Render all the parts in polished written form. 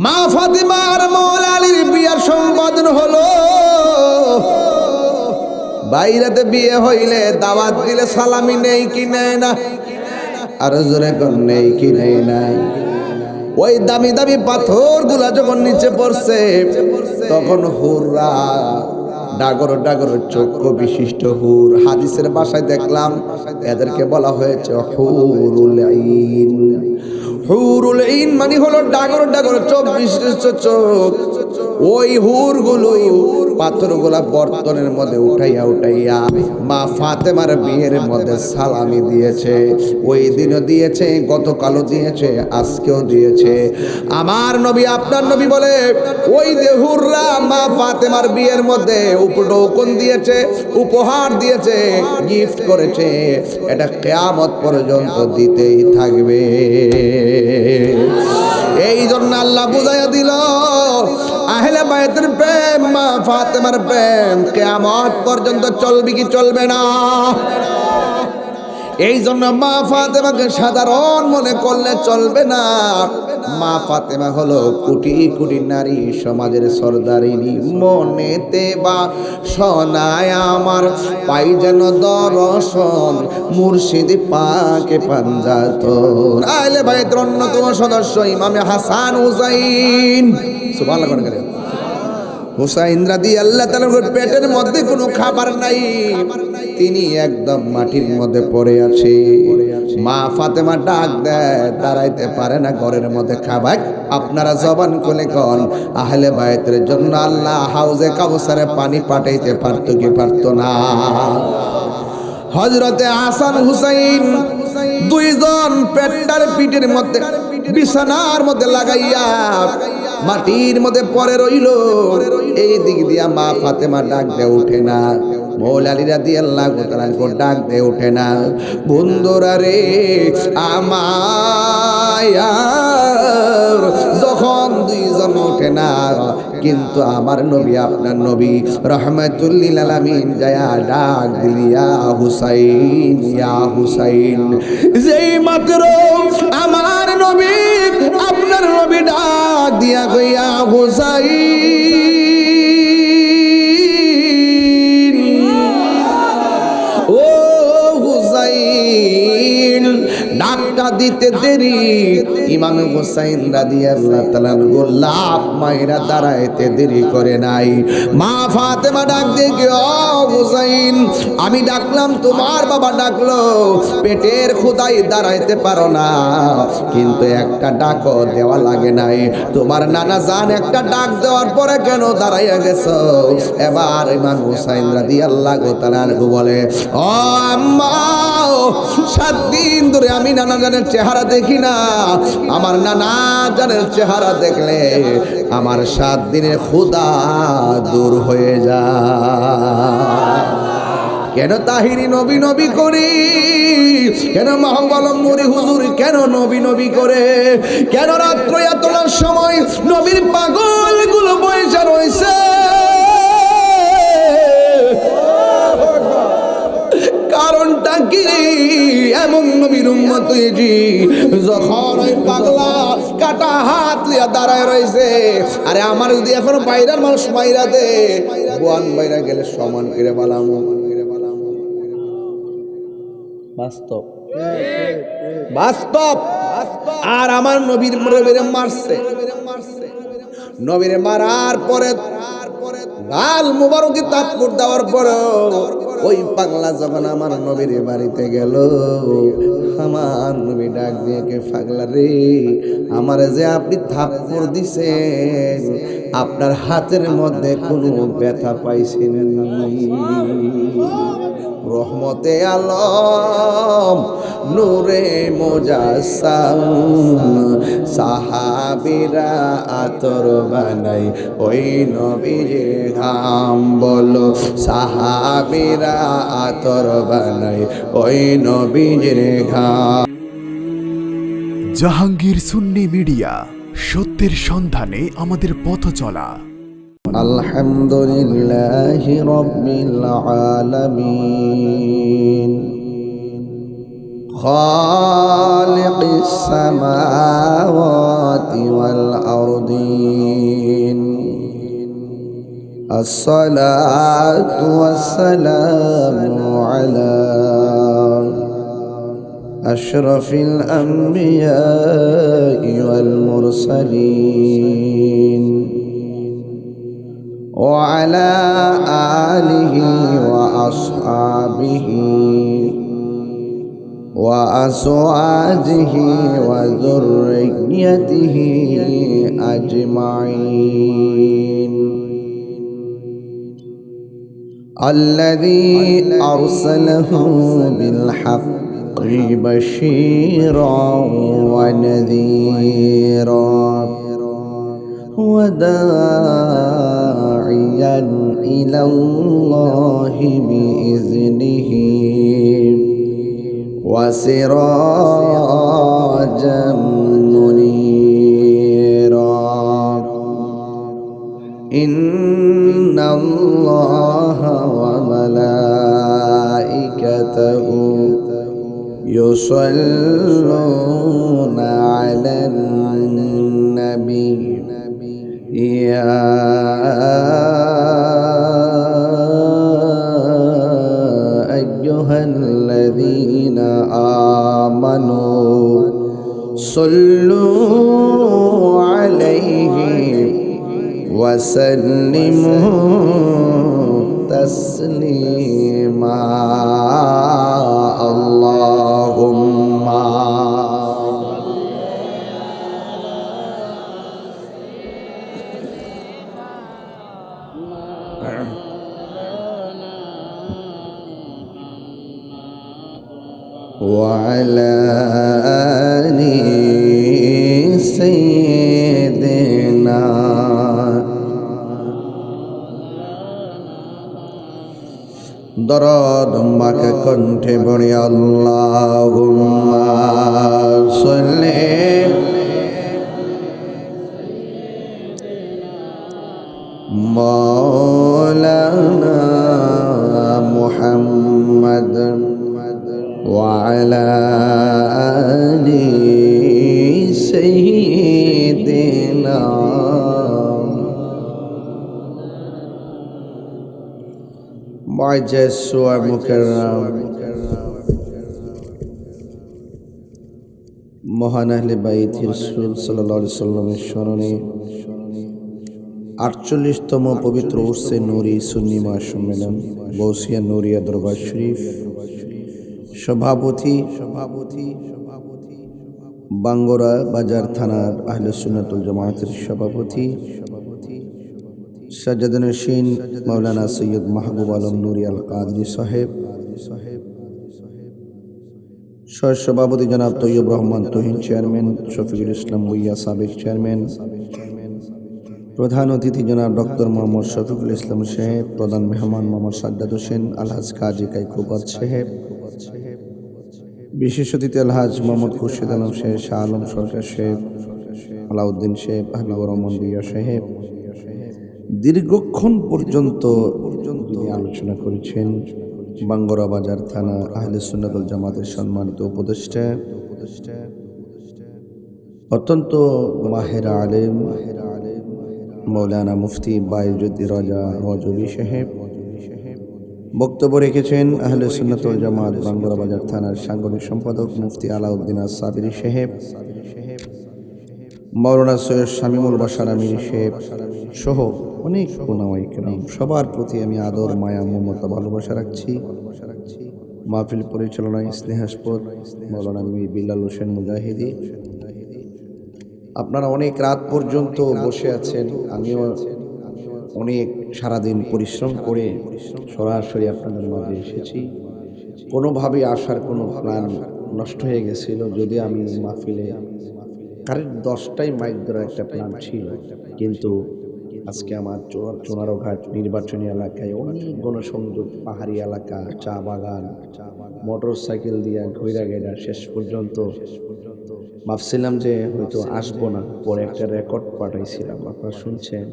মা ফাতিমার মৌলা আলীর বিয়ার সম্পাদন হলো। বাইরেতে বিয়ে হইলে দাওয়াত দিলে সালামি নেই কি নেয় না? আর জোরে কোন নেই কি নেয় না? ওই দামি দামি পাথর গুলা যখন নিচে পড়ছে তখন হুররা ডাগর ডাগর চক্ষু বিশিষ্ট হুর, হাদিসের ভাষায় দেখলাম এদেরকে বলা হয়েছে হুরুল আইন। হুরুল আইন মানে হলো ডাগর ডাগর চোখ বিশিষ্ট চোখ। ওই হুরগুলো পাথরগুলা বর্তনের মধ্যে উঠাইয়া উঠাইয়া মা ফাতেমার বিয়ের মধ্যে সালামি দিয়েছে। ওই দিনও দিয়েছে, গতকালও দিয়েছে, আজকেও দিয়েছে। আমার নবী আপনার নবী বলে ওই যে হুররা মা ফাতেমার বিয়ের মধ্যে উপঢৌকন দিয়েছে, উপহার দিয়েছে, গিফট করেছে, এটা কিয়ামত পর্যন্ত দিতেই থাকবে। এই জন্য আল্লাহ বুঝাইয়া দিল আহলে বাইতের প্রেম, মা ফাতেমার প্রেম কিয়ামত পর্যন্ত চলবে কি চলবে না? এই জন্য মা ফাতেমাকে সাধারণ মনে করলে চলবে না। মা ফাতেমা হলো কোটি কোটি নারী সমাজের সর্দারিনী। মনেতে বা শোনায় আমার পাই যেন দর্শন, মুর্শিদ পাকে পাঞ্জাতন। আহলে বাইতের অন্যতম সদস্য ইমামে হাসান হুসাইন, সুবহানাল্লাহ করে হুসাইন রাদিয়াল্লাহু তাআলার পেটের মধ্যে কোনো খাবার নাই, তিনি একদম মাটির মধ্যে পড়ে আছে। মা ফাতেমা ডাক দেয়, দাঁড়াইতে পারে না, ঘরের মধ্যে খাবার। আপনারা জবান খুলে কোন আহলে বাইতের জন্য আল্লাহ হাউজে কাউসারে পানি পাঠাইতে পারতো কি পারতো না? হযরতে হাসান হুসাইন দুইজন পেটটার পিঠের মধ্যে বিছানার মধ্যে লাগাইয়া মাটির মধ্যে পড়ে রইল। এই দিক দিয়া মা ফাতেমা ডাক দিয়ে উঠে না, মৌলা আলী রাদিয়াল্লাহু তাআলা ডাক দিয়ে উঠে না। বন্ধুরা রে আমার যখন দুইজন ওঠে না, কিন্তু আমার নবী আপনার নবী রাহমাতুল লিল আলামিন যায়া ডাক দিলিয়া হুসাইন, ইয়া হুসাইন। যেই মাত্র আমার নবী আপনার নবী ডাক দিয়া কইয়া হুসাইন, ও হুসাইন, ডাকটা দিতে দেরি ইমাম হুসাইন রাদিয়াল্লাহু তাআলা লাভ মাইরা দাঁড়াইতে দেরি করে নাই। মা ফাতেমা ডাক দিয়ে কি, ও হুসাইন, আমি ডাকলাম, তোমার বাবা ডাকলো, পেটের ক্ষুধায় দাঁড়াইতে পারো না, কিন্তু একটা ডাকও দেওয়া লাগে নাই। তোমার নানা জান একটা ডাক দেওয়ার পরে কেন দাঁড়াইয়া গেছো? এবার ইমাম হুসাইন রাদিয়াল্লাহু তাআলা বলে, ও আম্মা, 7 দিন ধরে আমি নানা জানের চেহারা দেখি না। আমার নানা জানের চেহারা দেখলে আমার 7 দিনের ক্ষুধা দূর হয়ে যায়। কেন তাহিরি নবী নবী করি? কেন মহঙ্গলম নুরি হুজুর কেন নবী নবী করে? কেন রাত্র এতটার সময় নবীর পাগল গুলো বসে রয়েছে? কারণটা কি? এমন নবীর উম্মত হয়েছি যখন ওই পাগলা কাটা হাত লিয়া দাঁড়ায় রয়েছে, আরে আমার যদি এখন বাইরের মানুষ মাইরা দে, বোয়ান বাইরা গেলে সমান করে বালাম। বাস্তব বাস্তব। আর আমার নবীর মারছে, নবীর মারার পরে গাল মুবারকে তাৎপুর দেওয়ার পরে ওই পাগলা যখন আমার নবীর বাড়িতে গেল, আমার নবী ডাক দিয়ে কে, পাগলা রে, আমারে যে আপনি থাপ্পড় দিছেন, আপনার হাতের মধ্যে কোনো ব্যথা পাইছেন? রহমতে আলম নূরে মুজাসসাম সাহাবীরা আতর বানাই ওই নবীর ঘাম। বলো সাহাবীরা আতর বানাই ওই নবীর ঘাম। জাহাঙ্গীর সুন্নি মিডিয়া, সত্যের সন্ধানে আমাদের পথ চলা। আলহামদুলিল্লাহি রাব্বিল আলামিন। خالق السماوات والأرضين الصلاة والسلام على أشرف الأنبياء والمرسلين وعلى آله وأصحابه وأزواجه وذريته أجمعين الذي أرسله بالحق بشيرا ونذيرا وداعيا إلى الله بإذنه وسراجا منيرا إن الله وملائكته يصلون على النبي يا أيها الذين آمنوا صلوا عليه وسلموا تسليما اللهم وعلى آل سيدنا দরদ মাকে কণ্ঠে পড়ি আল্লাহুম্মা সাল্লি মাওলানা মুহাম্মদ ওয়া আলা আলি সাইয়্যিদিনা মুআজ্জাজ ওয়া মুকাররম মহান আহলে বাইত রাসূল সাল্লাল্লাহু আলাইহি সাল্লামের স্মরণে 48তম পবিত্র উরসে নূরি সুন্নি মহাসম্মেলন বৌসিয়া নূরিয়া দরবার শরীফ সভাপতি বাঙ্গরা বাজার থানার আহলে সুন্নাতুল জামায়াতের সভাপতি সাজ্জাদুন নশীন মাওলানা সৈয়দ মাহবুব আলম নুরি আল কাদরি সাহেব, সভাপতি জনাব তৈয়ব রহমান তুহিন চেয়ারম্যান, শফিকুল ইসলাম ভুইয়া সাবেক চেয়ারম্যান, প্রধান অতিথি জনাব ডক্টর মোহাম্মদ শফিকুল ইসলাম সাহেব, প্রধান মেহমান মোহাম্মদ সাজ্জাদ হোসেন, আলহাজ কাজী কাইকুবাদ সাহেব, বিশেষ অতিথি আলহাজ মোহাম্মদ খুরশিদ আলম সাহেব, শাহ আলম সরকার সাহেব, আলাউদ্দিন সাহেব, হাবিবুর রহমান ভুইয়া সাহেব দীর্ঘক্ষণ পর্যন্ত আলোচনা করেছেন। বাঙ্গরা বাজার থানা আহলে সুন্নাতুল জামাতের সম্মানিত উপদেষ্টা, অত্যন্ত মাহের আলেম মৌলানা মুফতি বাইজুদ্দিন রাজা রজবী সাহেব বক্তব্য রেখেছেন। আহলে সুন্নাতুল জামাত বাঙ্গরা বাজার থানার সাংগঠনিক সম্পাদক মুফতি আলাউদ্দিন সাবিরি সাহেব, মাওলানা সৈয়দ শামীমুল বাশার আমির সাহেব সহ অনেক ওলামায়ে কেরাম, সবার প্রতি আমি আদর, মায়া, মমতা, ভালোবাসা রাখছি। মাহফিল পরিচালনায় স্নেহাস্পদ মাওলানা বিলাল হোসেন মুজাহিদি। আপনারা অনেক রাত পর্যন্ত বসে আছেন, আমিও অনেক সারাদিন পরিশ্রম করে সরাসরি আপনাদের মাঝে এসেছি। কোনোভাবে আসার কোনো প্ল্যান নষ্ট হয়ে গেছিল, যদি আমি মাহফিলে কারেন্ট 10টায় মাইক ধরার একটা প্ল্যান ছিল, কিন্তু আজকে আমার চোনারঘাট নির্বাচনী এলাকায় অনেক গণসংযোগ, পাহাড়ি এলাকা, চা বাগান, মোটর সাইকেল দিয়ে ঘুরা গেরা শেষ পর্যন্ত ভাবছিলাম যে হয়তো আসবো না, পরে একটা রেকর্ড পাঠাইছিলাম, আপনারা শুনছেন।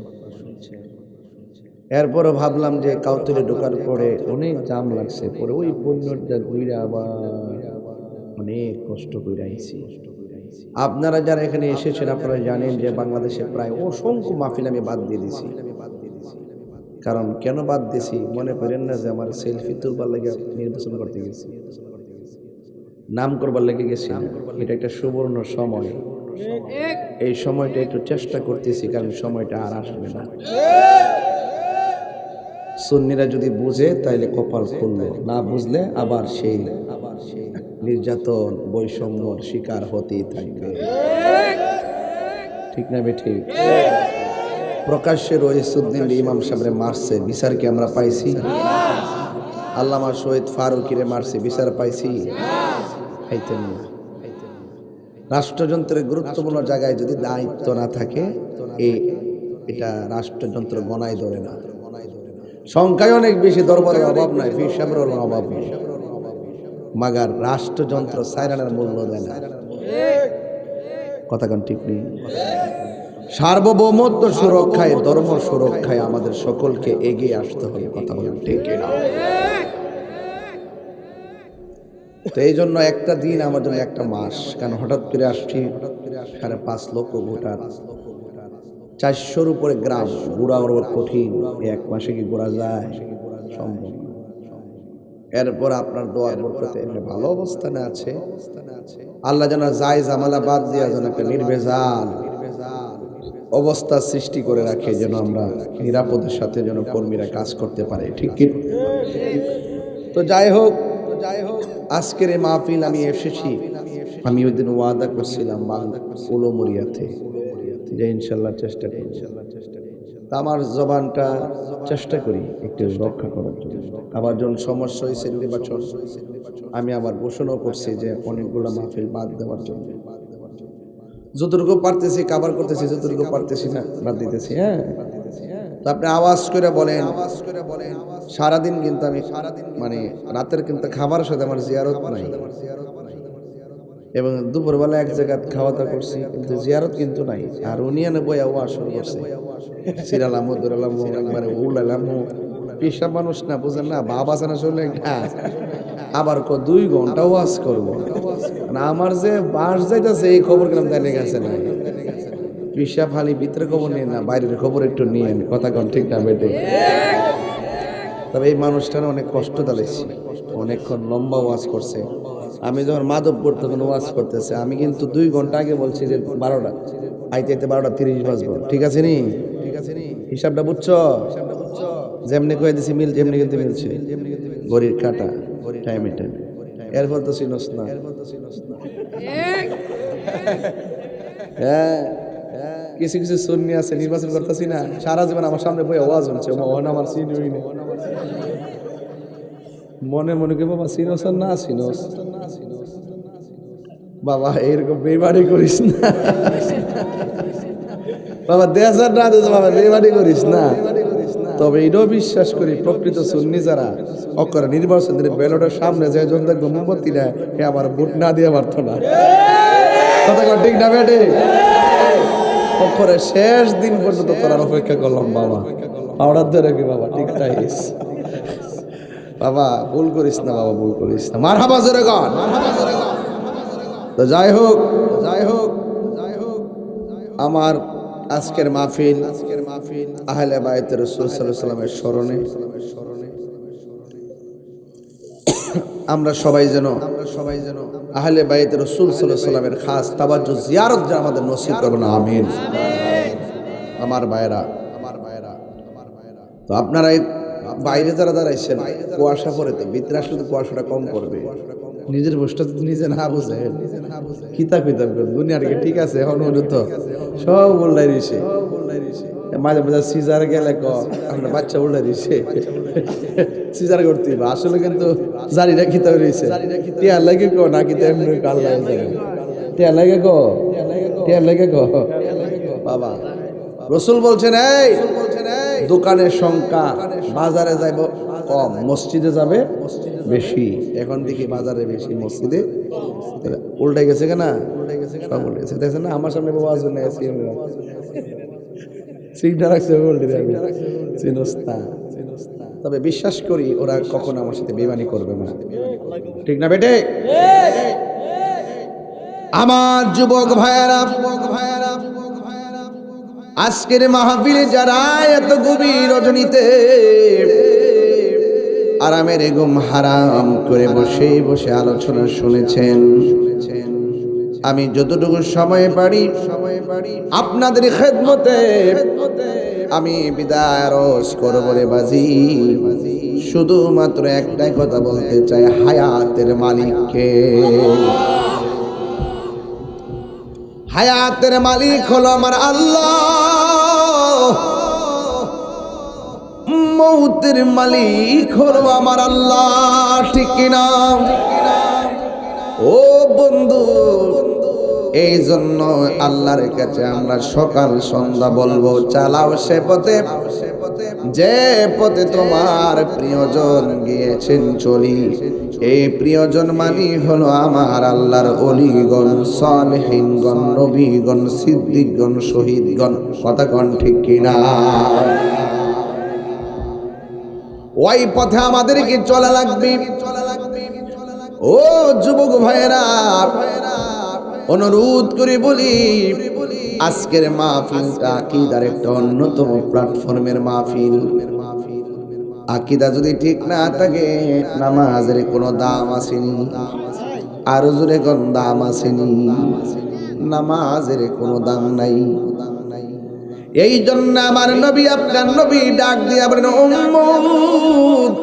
এরপরে ভাবলাম যে কাউতলে ঢোকার পরে অনেক জাম লাগছে, পরে ওই পণ্যটা ঘুরে আবার অনেক কষ্ট করে আইছি। আপনারা যারা এখানে এসেছেন আপনারা জানেন যে বাংলাদেশে প্রায় অসংখ্য মাহফিল আমি বাদ দিয়ে দিছি। কারণ কেন বাদ দিছি মনে করেন না যে আমার সেলফি তুলবার লাগে নির্বাচন করতে গেছি, নাম করবার লেগে গেছি না। এটা একটা সুবর্ণ সময়। এই সময়টা একটু চেষ্টা করতেছি, কারণ সময়টা আর আসবে না। সুন্নিরা যদি বুঝে তাইলে কপাল খুললো, না বুঝলে আবার সেই নির্যাতন বৈষম্যর শিকার হতেই থাকবে। ঠিক না ঠিক? প্রকাশ্যে রইসুদ্দিন ইমাম সাহেবরে মারছে, বিচার কি আমরা পাইছি? আল্লামা শহীদ ফারুকিরে মারছে, বিচার পাইছি? পাইতেন না। রাষ্ট্রযন্ত্রের গুরুত্বপূর্ণ জায়গায় যদি দায়িত্ব না থাকে এটা রাষ্ট্রযন্ত্র গণায় ধরে না। সংখ্যায় অনেক বেশি, দরবারের অভাব নাই, পীর সাহেবের অভাব নেই, মাগার রাষ্ট্রযন্ত্র সাইরানের মূল্য দেয় না। কথা কোন ঠিক নেই? সার্বভৌমত্ব সুরক্ষায়, ধর্ম সুরক্ষায় আমাদের সকলকে এগিয়ে আসতে হবে। কথা বলেন ঠিক না? তো এই জন্য একটা দিন আমার জন্য একটা মাস, কারণ হঠাৎ করে আসছি 5.5 লক্ষ ভোটার, 400-র উপরে গ্রাম, ঘোরা বড় কঠিন। এক মাসে কি ঘোরা যায়? সম্ভব না। এরপর আপনার দোয়ার বরকতে ভালো অবস্থানে আছে। আল্লাহ যেন যায় জামালা বাদ দিয়া যেন একটা নির্ভেজাল অবস্থা সৃষ্টি করে রাখে, যেন আমরা নিরাপদের সাথে যেন কর্মীরা কাজ করতে পারে। ঠিক কি? তো যাই হোক, আজকের এই মাহফিল আমি এসেছি, আমি ওই দিন ওয়াদা করছিলাম উলুমরিয়াতে যে ইনশাল্লাহ চেষ্টা করি। তা আমার জবানটা চেষ্টা করি একটু রক্ষা করার জন্য। আবার যখন সমস্যা হয়েছে নির্বাচন, আমি আবার ঘোষণা করছি যে অনেকগুলো মাহফিল বাদ দেওয়ার জন্য। যতটুকু পারতেছি কাভার করতেছি, যতটুকু পারতেছি না বাদ দিতেছি। হ্যাঁ, তো আপনি আওয়াজ করে বলেন। সারাদিন কিন্তু আমি মানে রাতের কিন্তু খাবারের সাথে আমার জিয়ারত নাই, এবং দুপুরবেলা এক জায়গায় খাওয়া দাওয়া করছি, কিন্তু জিয়ারত কিন্তু নাই। আর উনিয়ানে বইয়া ওয়াজ শুরু করছে, সিরালাম দৌড়ালাম একবারে উড়ালাম। পেশা মানুষ না, বুঝেন না, বাবা জানা শুনলে আবার 2 ঘন্টা ওয়াজ করবো। আমার যে বাস যাইতেছে এই খবর কেন জানে গেছে না। পেশা ফালি ভিতরে খবর নিয়ে না, বাইরের খবর একটু নিয়ে। কথা কন ঠিক না বেটে? তবে এই মানুষটার অনেক কষ্ট দাঁড়িয়েছে, অনেকক্ষণ লম্বা ওয়াজ করছে। আমি যখন মাধবপুর তখন ওয়াজ করতেছে, আমি কিন্তু 2 ঘন্টা আগে বলছি যে 12টা আইতে 12:30 বাজবো। ঠিক আছে নি? হিসাবটা বুঝছো? যেমনি কয়ে দিছি মিল, যেমনি কিন্তু মিলছে ঘড়ির কাটা টাইমে টাইমে। এরপর তো চিনস না। হ্যাঁ, কিছু কিছু সুন্নি আছে, নির্বাচন করতেছি না, সারা জীবন আমার সামনে বই আওয়াজ হচ্ছে, আমার চিনুই না। মনে মনে কে বাবা চিনস না চিনস, বাবা এরকম বেমানি করিস না বাবা, দেশ আর না দেশ বাবা, বেমানি করিস না। তবে এটাও বিশ্বাস করি প্রকৃত সুন্নি যারা অকরা নির্বাচনের ব্যালটের সামনে যায় যখন দেখবো মোমবাতি নেয়, এ আমার ভোট না দিয়ে পারতো না। কথা ঠিক না বেটে? অক্ষরে শেষ দিন পর্যন্ত করার অপেক্ষা করলাম বাবা, পাউডার ধরে কি বাবা ঠিক চাইস বাবা, ভুল করিস না বাবা, ভুল করিস না। মারহাবা জোরে গান। তো যাই হোক, আমার আজকের মাহফিল আহলে বাইত রাসূল সাল্লাল্লাহু আলাইহি ওয়াসাল্লামের স্মরণে আমরা সবাই যেন আহলে বাইত রাসূল সাল্লাল্লাহু আলাইহি ওয়াসাল্লামের খাস তাওয়াজ্জু জিয়ারত যেন আমাদের নসিব করবেন। আমিন। আমার ভাইরা, তো আপনারা বাইরে যারা দাঁড়াইছেন, কুয়াশা পরে, তো ভিতরে আসলে তো কুয়াশাটা কম করবে। নিজের বসটা যদি নিজে না বুঝে কিতাব দুনিয়ার কি ঠিক আছে, এখন তো সব উল্টাই দিছে। মাঝে মাঝে সিজার গেলে আমরা বাচ্চা উল্টাই দিছে, সিজার করতে আসলে কিন্তু জারিরা কিতাব রয়েছে। টিয়ার লাগে কো না কিতাব এমনি কাল লাগে, টিয়ার লাগে কো বাবা। রসুল বলছেন এই দোকানের সংখ্যা বাজারে যাইব কম, মসজিদে যাবে বেশি। এখন দেখি বাজারে বেশি, মসজিদে উল্টাই গেছে কেনা, সব উল্টে গেছে। দেখছেন না আমার সামনে বাবা আসবে না, সিগনাল রাখছে চিনস্তা। তবে বিশ্বাস করি ওরা কখনো আমার সাথে বেমানি করবে না। ঠিক না বেটে? আমার যুবক ভাইয়েরা, আজকের মাহফিলে যারা এত গভীর রজনীতে আরামের ঘুম হারাম করে বসে বসে আলোচনা শুনেছেন, আমি যতটুকু সময় পারি আপনাদের খেদমতে আমি বিদায় আরজ করব রে বাজি। শুধুমাত্র একটাই কথা বলতে চাই, হায়াতের মালিককে। হায়াতের মালিক হলো আমার আল্লাহ, মৌতের মালিক হলো আমার আল্লাহ, ঠিক কিনা? ও বন্ধু, এই জন্য আল্লাহর কাছে আমরা সকাল সন্ধ্যা বলবো, চালাও সে পথে যে পথে তোমার প্রিয়জন গিয়েছেন চলি। এই প্রিয়জন মানি হলো আমার আল্লাহর ওলিগণ, সালেহিনগণ, নবীগণ, সিদ্দিকগণ, শহীদগণ। কথা কোন ঠিক কিনা? ওই পথে আমাদেরকে চলা লাগবে। ও যুবক ভাইয়েরা, অনুরোধ করে বলি, আজকের মাহফিলটা আকীদার একটা অন্যতম প্ল্যাটফর্মের মাহফিল। আকীদা যদি ঠিক না থাকে, নামাজের কোনো দাম আসেনি। আরো জোরে কোন দাম আসেনি? নামাজের কোনো দাম নাই। এই জন্য আমার নবী, আপনার নবী ডাক দিয়া বলেন, উম্মত,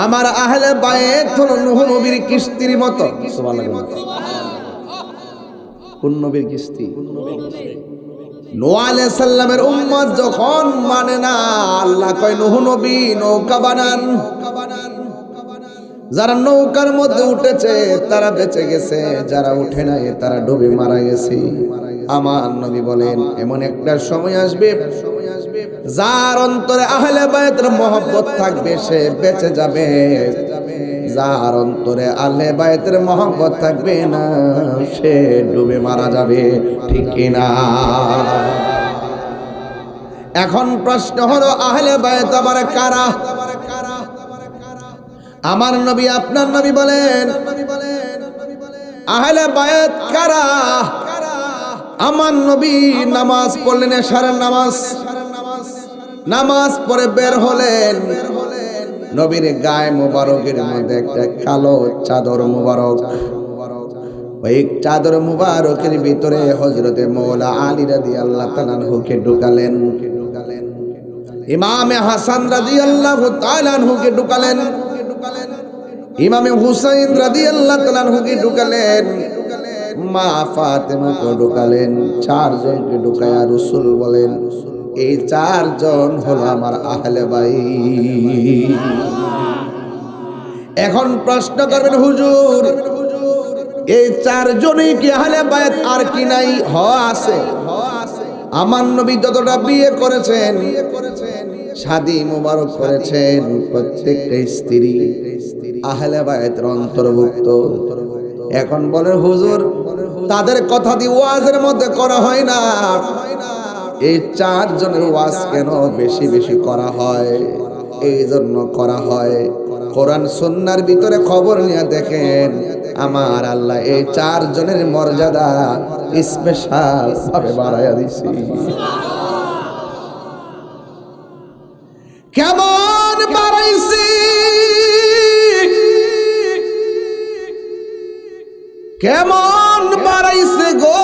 আমার আহলে বায়েত হলো নূহ নবীর কিস্তির মতো। সুবহানাল্লাহ। কোন নবীর কিস্তি? নূহ আলাইহিস সালামের উম্মত যখন মানে না, আল্লাহ কয় নূহ নবী নৌকা বানান। যারা নৌকার মধ্যে উঠেছে তারা বেঁচে গেছে, যারা উঠে নাই তারা ডুবে মারা গেছে। আমার নবী বলেন, এমন একটা সময় আসবে যার অন্তরে আহলে বায়তের মহব্বত থাকবে সে বেঁচে যাবে, যার অন্তরে আহলে বায়তের মহব্বত থাকবে না সে ডুবে মারা যাবে, ঠিক কিনা? এখন প্রশ্ন হলো, আহলে বায়ত আবার কারা? আমার নবী, আপনার নবী বলেন, আহলে বায়ত কারা? আমার নবী নামাজ পড়লেন, এশার নামাজ। নামাজ পড়ে বের হলেন, নবীর গায়ে মুবারকের মধ্যে একটা কালো চাদর মুবারক। ওই চাদর মুবারকের ভিতরে হযরতে মওলা আলী রাদিয়াল্লাহু তাআলা আনহুকে ঢুকালেন, ইমামে হাসান রাদিয়াল্লাহু তাআলা আনহুকে ঢুকালেন, ইমামে হুসাইন রাদিয়াল্লাহু তাআলা আনহুকে ঢুকালেন, মা ফাতেমাকে ঢুকালেন। চারজনকে ঢুকায়া রাসূল বলেন, এই চারজন হলো আমার আহলে বাইত। এখন প্রশ্ন করবেন, হুজুর এই চারজনই কি আহলে বাইত আর কি নাই? আছে। আমার নবী যতটা বিয়ে করেছেন, শাদী মুবারক করেছেন, প্রত্যেকটা স্ত্রী আহলে বাইতের অন্তর্ভুক্ত। এখন বলে, হুজুর তাদের কথা দিয়ে ওয়াজের মধ্যে করা হয় না, এই চারজনের ওয়াজ কেন বেশি বেশি করা হয়? এই জন্য করা হয়, কোরআন সুন্নাহর ভিতরে খবর নিয়ে দেখেন, আমার আল্লাহ এই চারজনের মর্যাদা স্পেশাল ভাবে বাড়াইয়া দিয়েছে। কেমন বাড়াইছি? কেমন বাড়াইছে গো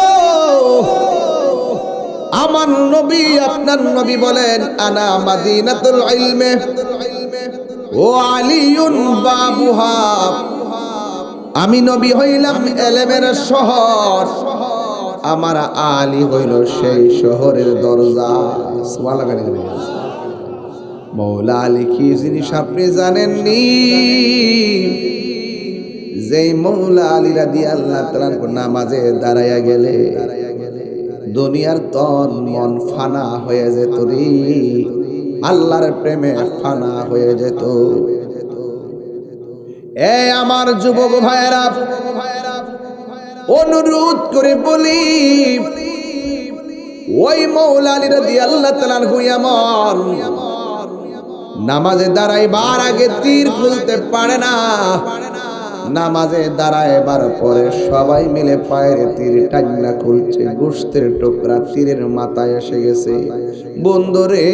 আমার নবী, আপনার নবী বলেন, আনা মাদিনাতুল ইলমে ও আলিউন বাবুহা। আমি নবী হইলাম এলেমের শহর, আমার আলী হইল সেই শহরের দরজা। সুবহানাল্লাহ। মওলা আলী কি জিনিস আপনি জানেননি? যেই মওলা আলী রাদিয়াল্লাহু তাআলা নামাজে দাঁড়াইয়া গেলে দুনিয়ার তন মন ফানা হয়ে যেত রে, আল্লাহর প্রেমে ফানা হয়ে যেত। এ আমার যুবক ভাইয়েরা, অনুরোধ করে বলি, ওই মওলা আলী রাদিয়াল্লাহু তাআলা এমন নামাজে দাঁড়াইবার আগে তীর খুলতে পারে না, নামাজে দাঁড়াইবার পরে সবাই মিলে পায়ের তীর টান্না খুলছে, গোশতের টুকরা তীরের মাথায় এসে গেছে। বন্ধুরে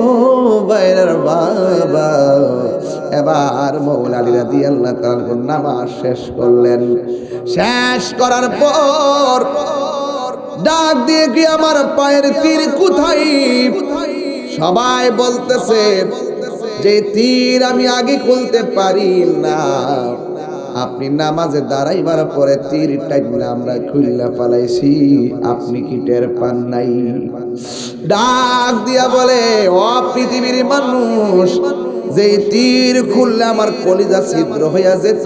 ও বাইরের বাবা, এবার মৌলা আলী রাদিয়াল্লাহু তাআলা নামাজ শেষ করলেন। শেষ করার পর ডাক দিয়ে কি আমার পায়ের তীর কোথায়? সবাই বলতেছে যে তীর আমি আগে খুলতে পারি না, আপনি নামাজে দাঁড়াইবার পরে তীর টাইনা আমরা খুললা পালাইছি, আপনি কি টের পান নাই? ডাক দিয়া বলে, ও পৃথিবীর মানুষ, যে তীর খুললে আমার কলিজা ছিদ্র হইয়া যেত,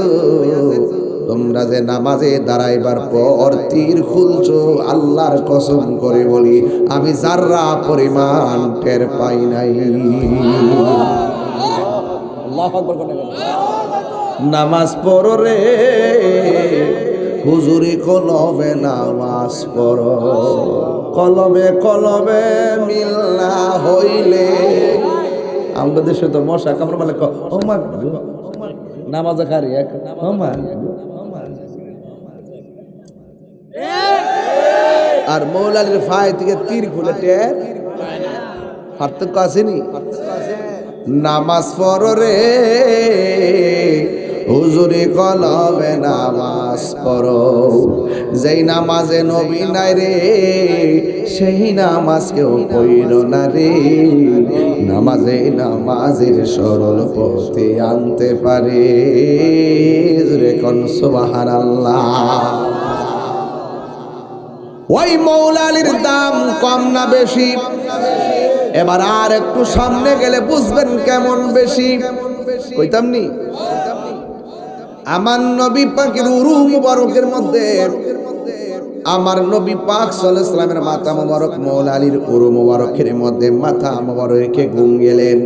তোমরা যে নামাজে দাঁড়াইবার পর তীর খুলছো, আল্লাহর কসম করে বলি আমি যাররা পরিমাণ টের পাই নাই। নামাজ পড়ো রে হুজুরি, কলবে নামাজ পড়ো, কলবে কলবে মিল্লা হইলে। আমাদের দেশে তো মশা কামড় মানে নামাজ খারি আর মৌলালির ফায় থেকে তীর খুলে টের পার্থক্য আসেনি। নামাজ পড়ো রে হুজুরি, কলবে নামাজ পড়ো, যেই নামাজে নবী নাই রে সেই নামাজ কেউ পড়ল না রে। নামাজে নামাজের সরল পথে আনতে পারে, জোরে কোন সুবহানাল্লাহ। ওই মৌলা আলীর দাম কম না বেশি? এবার আর একটু সামনে গেলে বুঝবেন কেমন বেশি। কইতাম নি আমার নবী পাকের উরু মুবারকের মধ্যে আমার নবী পাক সাল্লাল্লাহু আলাইহি ওয়াসাল্লামের মাথা মুবারক মৌলা আলীর উরু মুবারকের মধ্যে মাথা মুবারক রেখে ঘুম গেলেন।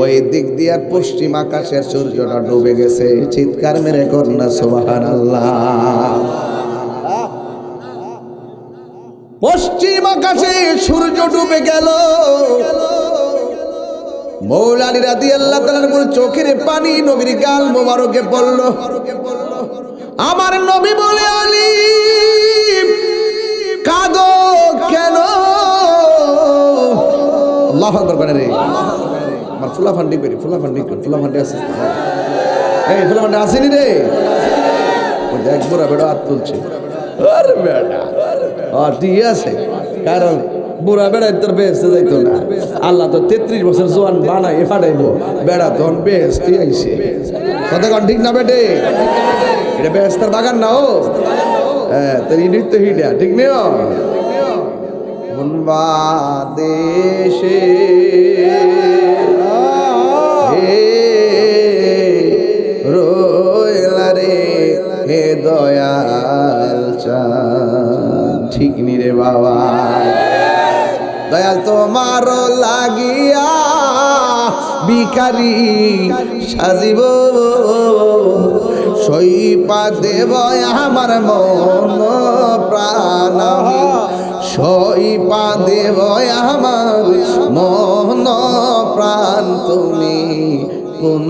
ওই দিক দিয়ে পশ্চিম আকাশের সূর্যটা ডুবে গেছে। চিৎকার মেরে কন্যা সুবহানাল্লাহ। পশ্চিম আকাশে সূর্য ডুবে গেল। মৌলা আলী রাদিয়াল্লাহু তাআলার চোখের পানি নবীর গাল মোবারকে পড়ল। আমার নবী বলে, আলী কাঁদো কেন? আল্লাহু আকবার করে রে। আমার ফুলাফান্ডি করি, ফুলাফান্ডি আছে, এই ফুলাফান্ডি আসেনি রে। ও দেখ বুড়া বেড়া হাত তুলছে। আরে বেড়া ঠিক আছে, কারণ বুড়া বেড়াই তোর বেহেস্তে যাইতো না। আল্লাহ তো 33 বছর জোয়ান বানাই ফাটাইবো, বেড়া তখন বেহেস্তে আইছে। কথা কন ঠিক না বেটে? এটা বেহেস্তার বাগান না ও, হ্যাঁ তোর ইডিট তো হিডা ঠিক নেই। দেশে রইলা রে হে দয়াল চাঁদ, ঠিক নি রে বাবা? দয়াল তোমার লাগিয়া ভিখারি সাজিব, সইপা দেব আমার মন প্রাণ, সইপা দেব আমার মন প্রাণ। তুমি কোন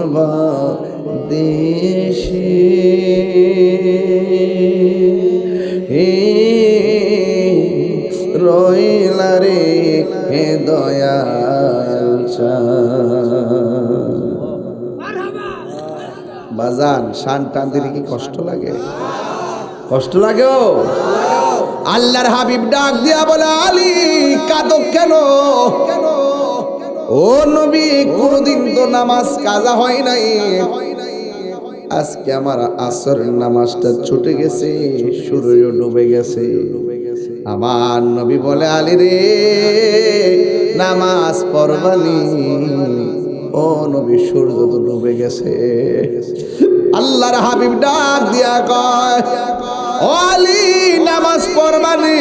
দেশে রইলা রে হে দয়াল চাঁদ। বাজান শান টান দিলে কি কষ্ট লাগে? কষ্ট লাগে। ও আল্লাহর হাবিব ডাক দিয়া বলে, আলী কাঁদো কেন? ও নবী, কোনদিন তো নামাজ কাজা হয় নাই, আজকে আমার আসরের নামাজটা ছুটে গেছে, সূর্য ডুবে গেছে। আমার নবী বলে, আলী রে নামাজ পড়বানি? ও নবী, সূর্য তো ডুবে গেছে। আল্লাহর হাবিব ডাক দিয়া কয়, ও আলী নামাজ পড়বানি?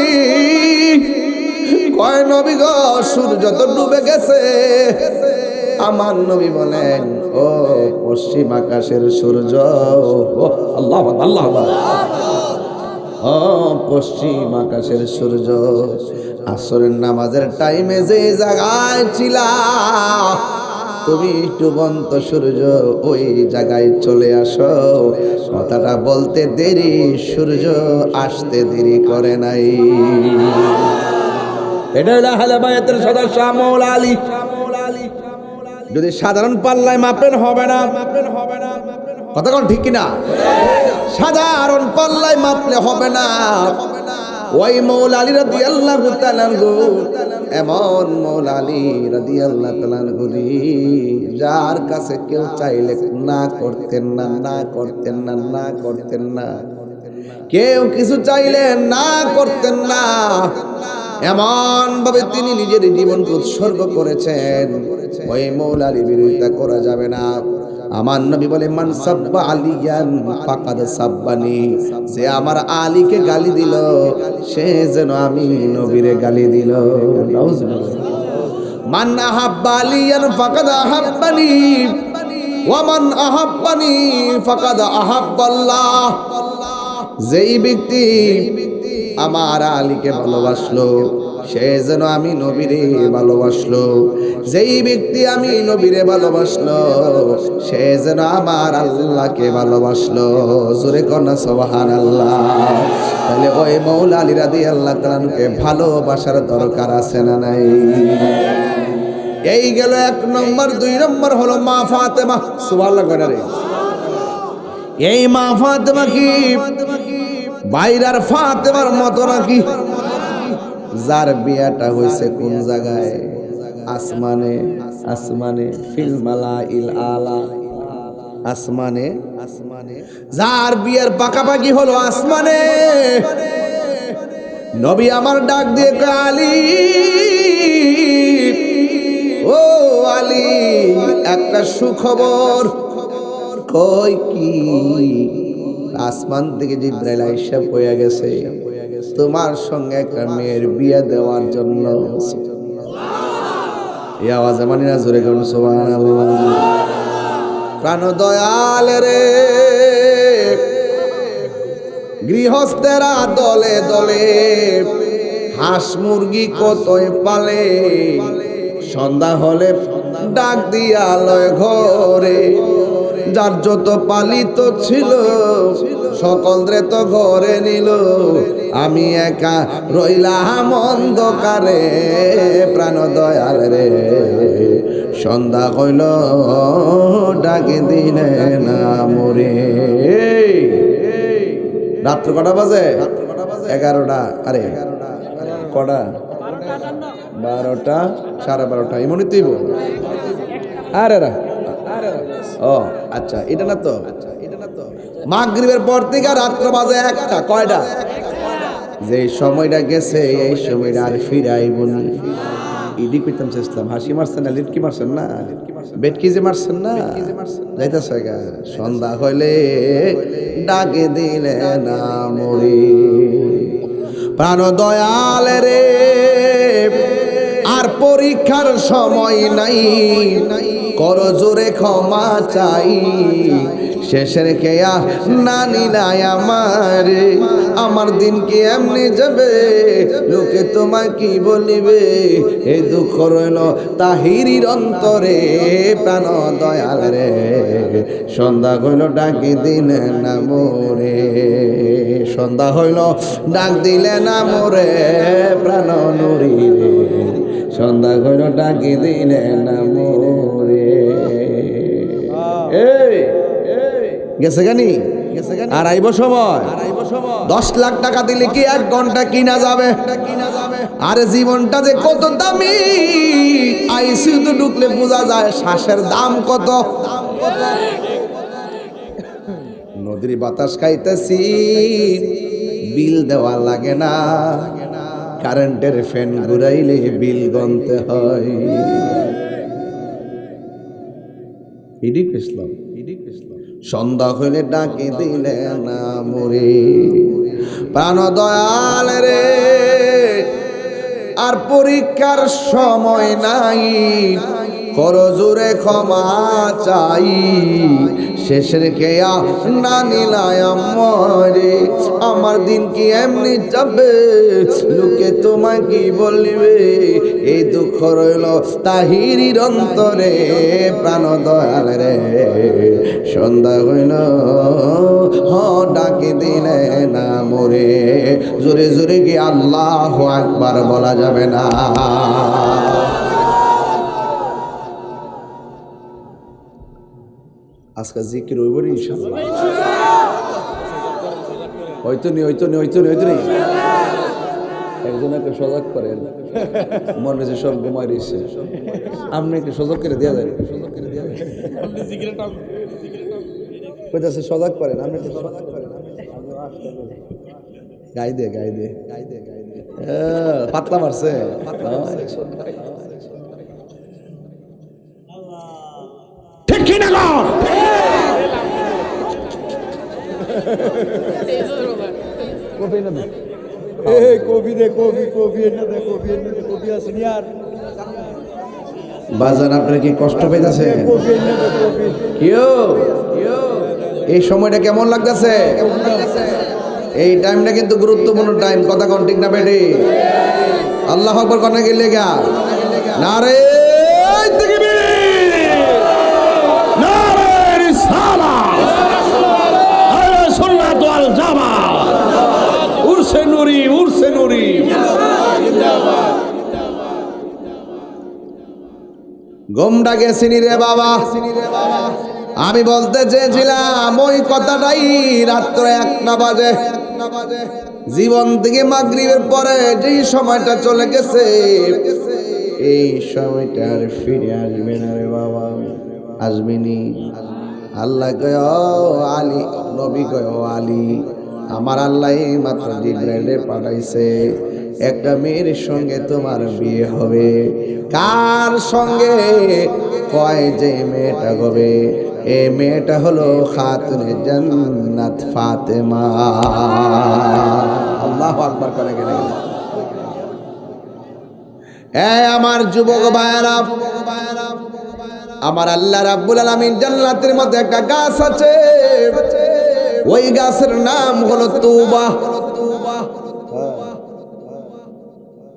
কয় নবী গো, সূর্য তো ডুবে গেছে। আমার নবী বলেন, ও পশ্চিম আকাশের সূর্য, আল্লাহ আল্লাহ, ও পশ্চিম আকাশের সূর্য, আসরের নামাজের টাইমে যে জায়গায় ছিলা তুমি ডুবন্ত সূর্য ওই জায়গায় চলে আসো। কথাটা বলতে দেরি, সূর্য আসতে দেরি করে নাই। এটা হলো আহলে বায়াতের সদস্য মৌলা আলী। যদি সাধারণ পাল্লায় মাপেন হবে না, কথা কোন ঠিক কিনা? সাধারণ পাল্লায় মাপলে হবে না। ওই মৌলা আলী রাদিয়াল্লাহু তাআলা এমন মৌলা আলী রাদিয়াল্লাহু তাআলা যার কাছে কেউ চাইলে না করতেন না, না করতেন না, না করতেন না। কেউ কিছু চাইলে না করতেন না। এমন ভাবে তিনি নিজের জীবনকে উৎসর্গ করেছেন। ওই মৌলা আলীর বিরোধিতা করা যাবে না। আমার নবী বলে, মান সাব্বা আলিয়ান ফাকাদ সাব্বানি, যে আমার আলীকে গালি দিল সে যেন আমি নবীরে গালি দিল। মান আহাব্বা আলিয়ান ফাকাদ আহাব্বানি ওয়া মান আহাব্বানি ফাকাদ আহাব্বাল্লাহ। যেই ব্যক্তি আমার আলীকে ভালোবাসলো সে যেন আমি নবীরে ভালোবাসলো। যেই ব্যক্তি আমি নবীরে ভালোবাসলো সে যেন আমার আল্লাহকে ভালোবাসলো। জোরে কন্যা সুবহানাল্লাহ। তাহলে ওই মৌলা আলী রাদিয়াল্লাহু তাআলাকে ভালোবাসার দরকার আছে না নাই? এই গেল 1 নম্বর। 2 নম্বর হলো মা ফাতেমা। সুবহানাল্লাহ করে রে। এই মা ফাতেমা কি বাইরার ফাতেমার মতো নাকি? যার বিয়াটা হইছে কোন জায়গায়? আসমানে। আসমানে ফিল মালাইল আলা। আসমানে। যার বিয়ের পাকাপাকি হলো আসমানে। নবী আমার ডাক দিয়ে কয়, আলী ও আলী, একটা সুখবর। কই কি? আসমান থেকে জিবরাইল আইসা পয়া গেছে তোমার সঙ্গে একটা মেয়ের বিয়ে দেওয়ার জন্য। এই আওয়াজে মানি না? জোরে করুন সুবহানাল্লাহ। প্রাণ দয়াল রে, গৃহস্থেরা দলে দলে হাঁস মুরগি কতই পালে। সন্ধ্যা হলে ডাক দিয়া লয় ঘরে। যার যত পালিত ছিল সকলরে তো ঘরে নিল। আমি একা রইলাম অন্ধকারে। প্রাণ দয়াল রে, সন্ধ্যা হইল ডাকে দিলে না মরে। রাত্র কটা বাজে? 11টা। আরে কটা? 12টা, 12:30 এমনই তুইব। আরে ও আচ্ছা, এটা না তো। মাগরিবের পর থেকে রাত্র বাজে 1টা। কয়টা? যে সময়টা গেছে এই সময়টা আর ফিরাইব না। ইডি কইতাম চেষ্টাম। হাসি মারছেন না? লিটকি মারছেন না? বেটকি যে মারছেন না? যাইতাছে গা। সন্ধ্যা হইলে ডাকে দিলে না মরি। প্রাণ দয়াল রে, আর পরীক্ষার সময় নাই। কর জোরে ক্ষমা চাই। শেষের কেয়া না নিলাই আমার দিন কি এমনি যাবে? লোকে তোমায় কি বলিবে? এই দুঃখ রইল তাহিরির অন্তরে। প্রাণ দয়াল রে, সন্ধ্যা হইল ডাকি দিলে না মোরে। সন্ধ্যা হইল ডাক দিলে না মোরে। প্রাণ নুরি রে, সন্ধ্যা হইল ডাকি দিলে না মোরে। গেছে গানি? আর আইব সময়। 10 লাখ টাকা দিলে কি 1 ঘন্টা কিনা যাবে? আরে জীবনটা যে কত দামি, আইসিইউতে ঢুকলে বোঝা যায় শ্বাসের দাম কত। নদীর বাতাস খাইতেছি, বিল দেওয়া লাগে না। কারেন্টের ফ্যান ঘুরাইলে বিল গনতে হয়। ইডিক ইসলাম। সন্ধ্যা হইলে ডাকে দিলে না মরে। প্রাণ দয়াল রে, আর পরীক্ষার সময় নাই। কর জোরে ক্ষমা চাই। শেষের খেয়া না নিলায় মরে আমার দিন কি এমনি যাবে লোকে তোমায় কি বলিবে এই দুঃখ রইল তাহিরির অন্তরে প্রাণ দয়াল রে সন্ধ্যা হইল ডাকি দিলে না মরে জোরে জোরে কি আল্লাহু আকবার বলা যাবে না আজকে জিকির হইব রে ইনশাআল্লাহ হয়তো নি একজনকে সজাগ করেন মনে যে সব ঘুমাই রয়েছে আপনি একটু সজাগ করে দেওয়া যায় কইতাছে সজাগ করেন আপনি একটু সজাগ করেন গাই দে পাতলা মারছে ঠিক কি না বাজান আপনার কি কষ্ট পাইতেছে এই সময়টা কেমন লাগতেছে এই টাইমটা কিন্তু গুরুত্বপূর্ণ টাইম কথা কোন ঠিক না বেটি আল্লাহু আকবার কোন গেলে গা নারে নারে রিসালাত আলে সুন্নাত ওয়াল জামাত উরসে নুরি জিন্দাবাদ গোমডা গেছিনি রে বাবা আমি বলতে চেয়েছিলাম ওই কথাটাই রাত্রে 1টা বাজে জীবন থেকে মাগরিবের পরে যেই সময়টা চলে গেছে এই সময়টা আর ফিরে আসবে না রে বাবা আসবেনি আল্লাহ কয় আলী নবী কয় আলী আমার আল্লাহ মাত্র জিবরাইলে পাঠাইছে একটা মেয়ের সঙ্গে তোমার বিয়ে হবে কার সঙ্গে কয় যে মেয়েটা হবে এই মেয়েটা হলো খাতুনে জান্নাত ফাতেমা আল্লাহু আকবার করে গেলে আমার যুবক ভাইরা আমার আল্লাহ রাব্বুল আলামিন জান্নাতের মধ্যে একটা গাছ আছে ওই গাছের নাম হলো তওবা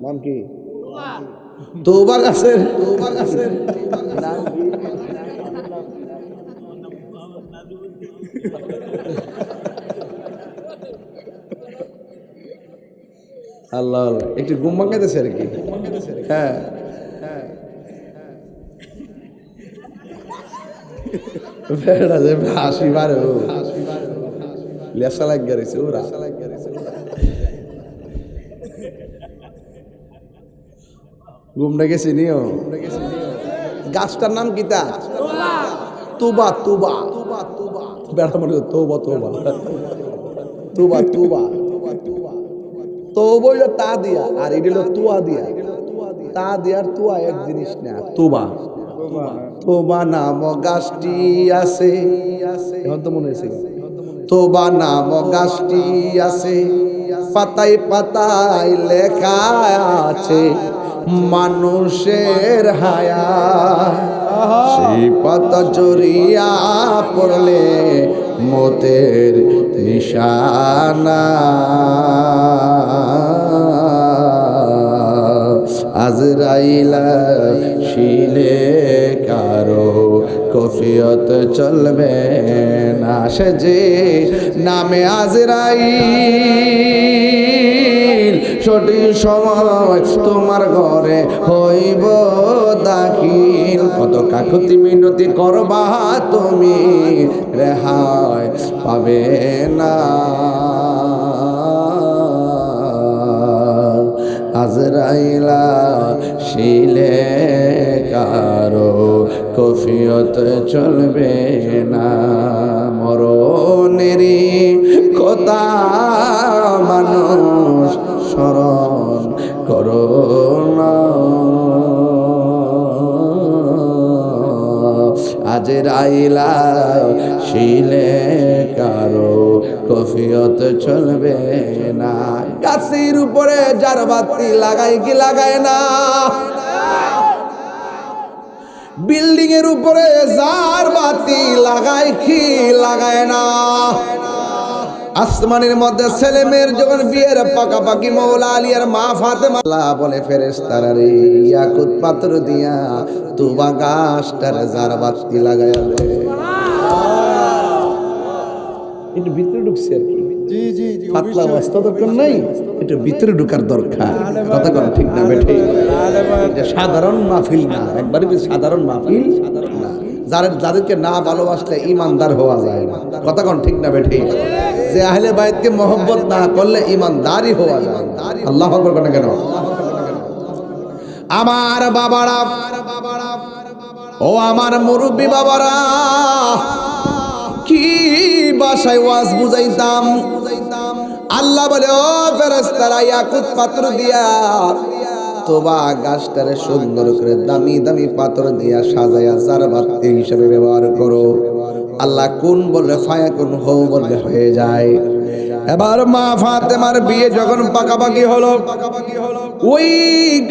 নাম কি তওবা গাছের নাম কি আল্লাহ একটু ঘুম ভাঙাইতেছে আর কি হ্যাঁ হাসি মারে লেসা লাগ গেছে ওরা ঘুমটা গেছি নিও গাছটার নাম কি তা তুবা বেড়া মনে তৌবা তৌবা তা দিয়া আর এটা হলো তুয়া দিয়া তা দিয়ার তুয়া এক জিনিস না তোবা নাম গাছটি আছে এখন তো মনে হয়েছে তোবা নাম গাছটি আছে পাতায় লেখা আছে মানুষের হায়া সেই পাতা জড়িয়া পড়লে মতের নিশানা আজরাইলা শিলে কারো কফিয়ত চলবে না সে যে নামে আজরাইল সঠিক সময় তোমার ঘরে হইব দাখিল কত কাকুতি মিনতি করবা তুমি রেহাই পাবে না আজরাইলা শিলে কারো কফিয়ত চলবে না মরণেরই কথা মানুষ স্মরণ করো না আজরাইলা শিলে কারো কফিয়ত চলবে না গাছের উপরে যার বাতি লাগাই কি লাগায় না বিল্ডিং এর উপরে জার বাতি লাগায় কি লাগায় না। আসমানের মধ্যে ছেলে মেয়ের যখন বিয়ের পাকাপাকি মৌলা আলীর মা ফাতেমা বলে ফেরেশতারা রে ইয়াকুত পাথর দিয়া তুবা গাছটার জার বাতি লাগায়া দে। একটু ভিতরে ঢুকছে আর কি, জি জি জি, পাতলা অবস্থা দরকার নাই, একটু ভিতরে ঢুকার দরকার। কথা কোন ঠিক না বেঠে? এটা সাধারণ মাহফিল না, একবারে সাধারণ মাহফিল না। যাদেরকে না ভালোবাসলে ইমানদার হওয়া যায় না। কথা কোন ঠিক না বেঠে? যে আহলে বাইতকে মহব্বত না করলে ইমানদারই হওয়া যায় না। আল্লাহু আকবার বলেন কেন? আমার বাবারা, ও আমার মুরব্বী বাবারা, কি ভাষায় ওয়াজ বুঝাইতাম। আল্লাহ বলে ও ফেরেশতারা ইয়াকুত পাথর দিয়া তোবা গাছটারে সুন্দর করে দামি দামি পাথর দিয়া সাজায়া জারবাতি হিসেবে ব্যবহার করো। আল্লাহ কোন বললে ফায়াকুন হও বললে হয়ে যায়। এবার মা ফাতেমার বিয়ে যখন পাকাপাকি হলো, ওই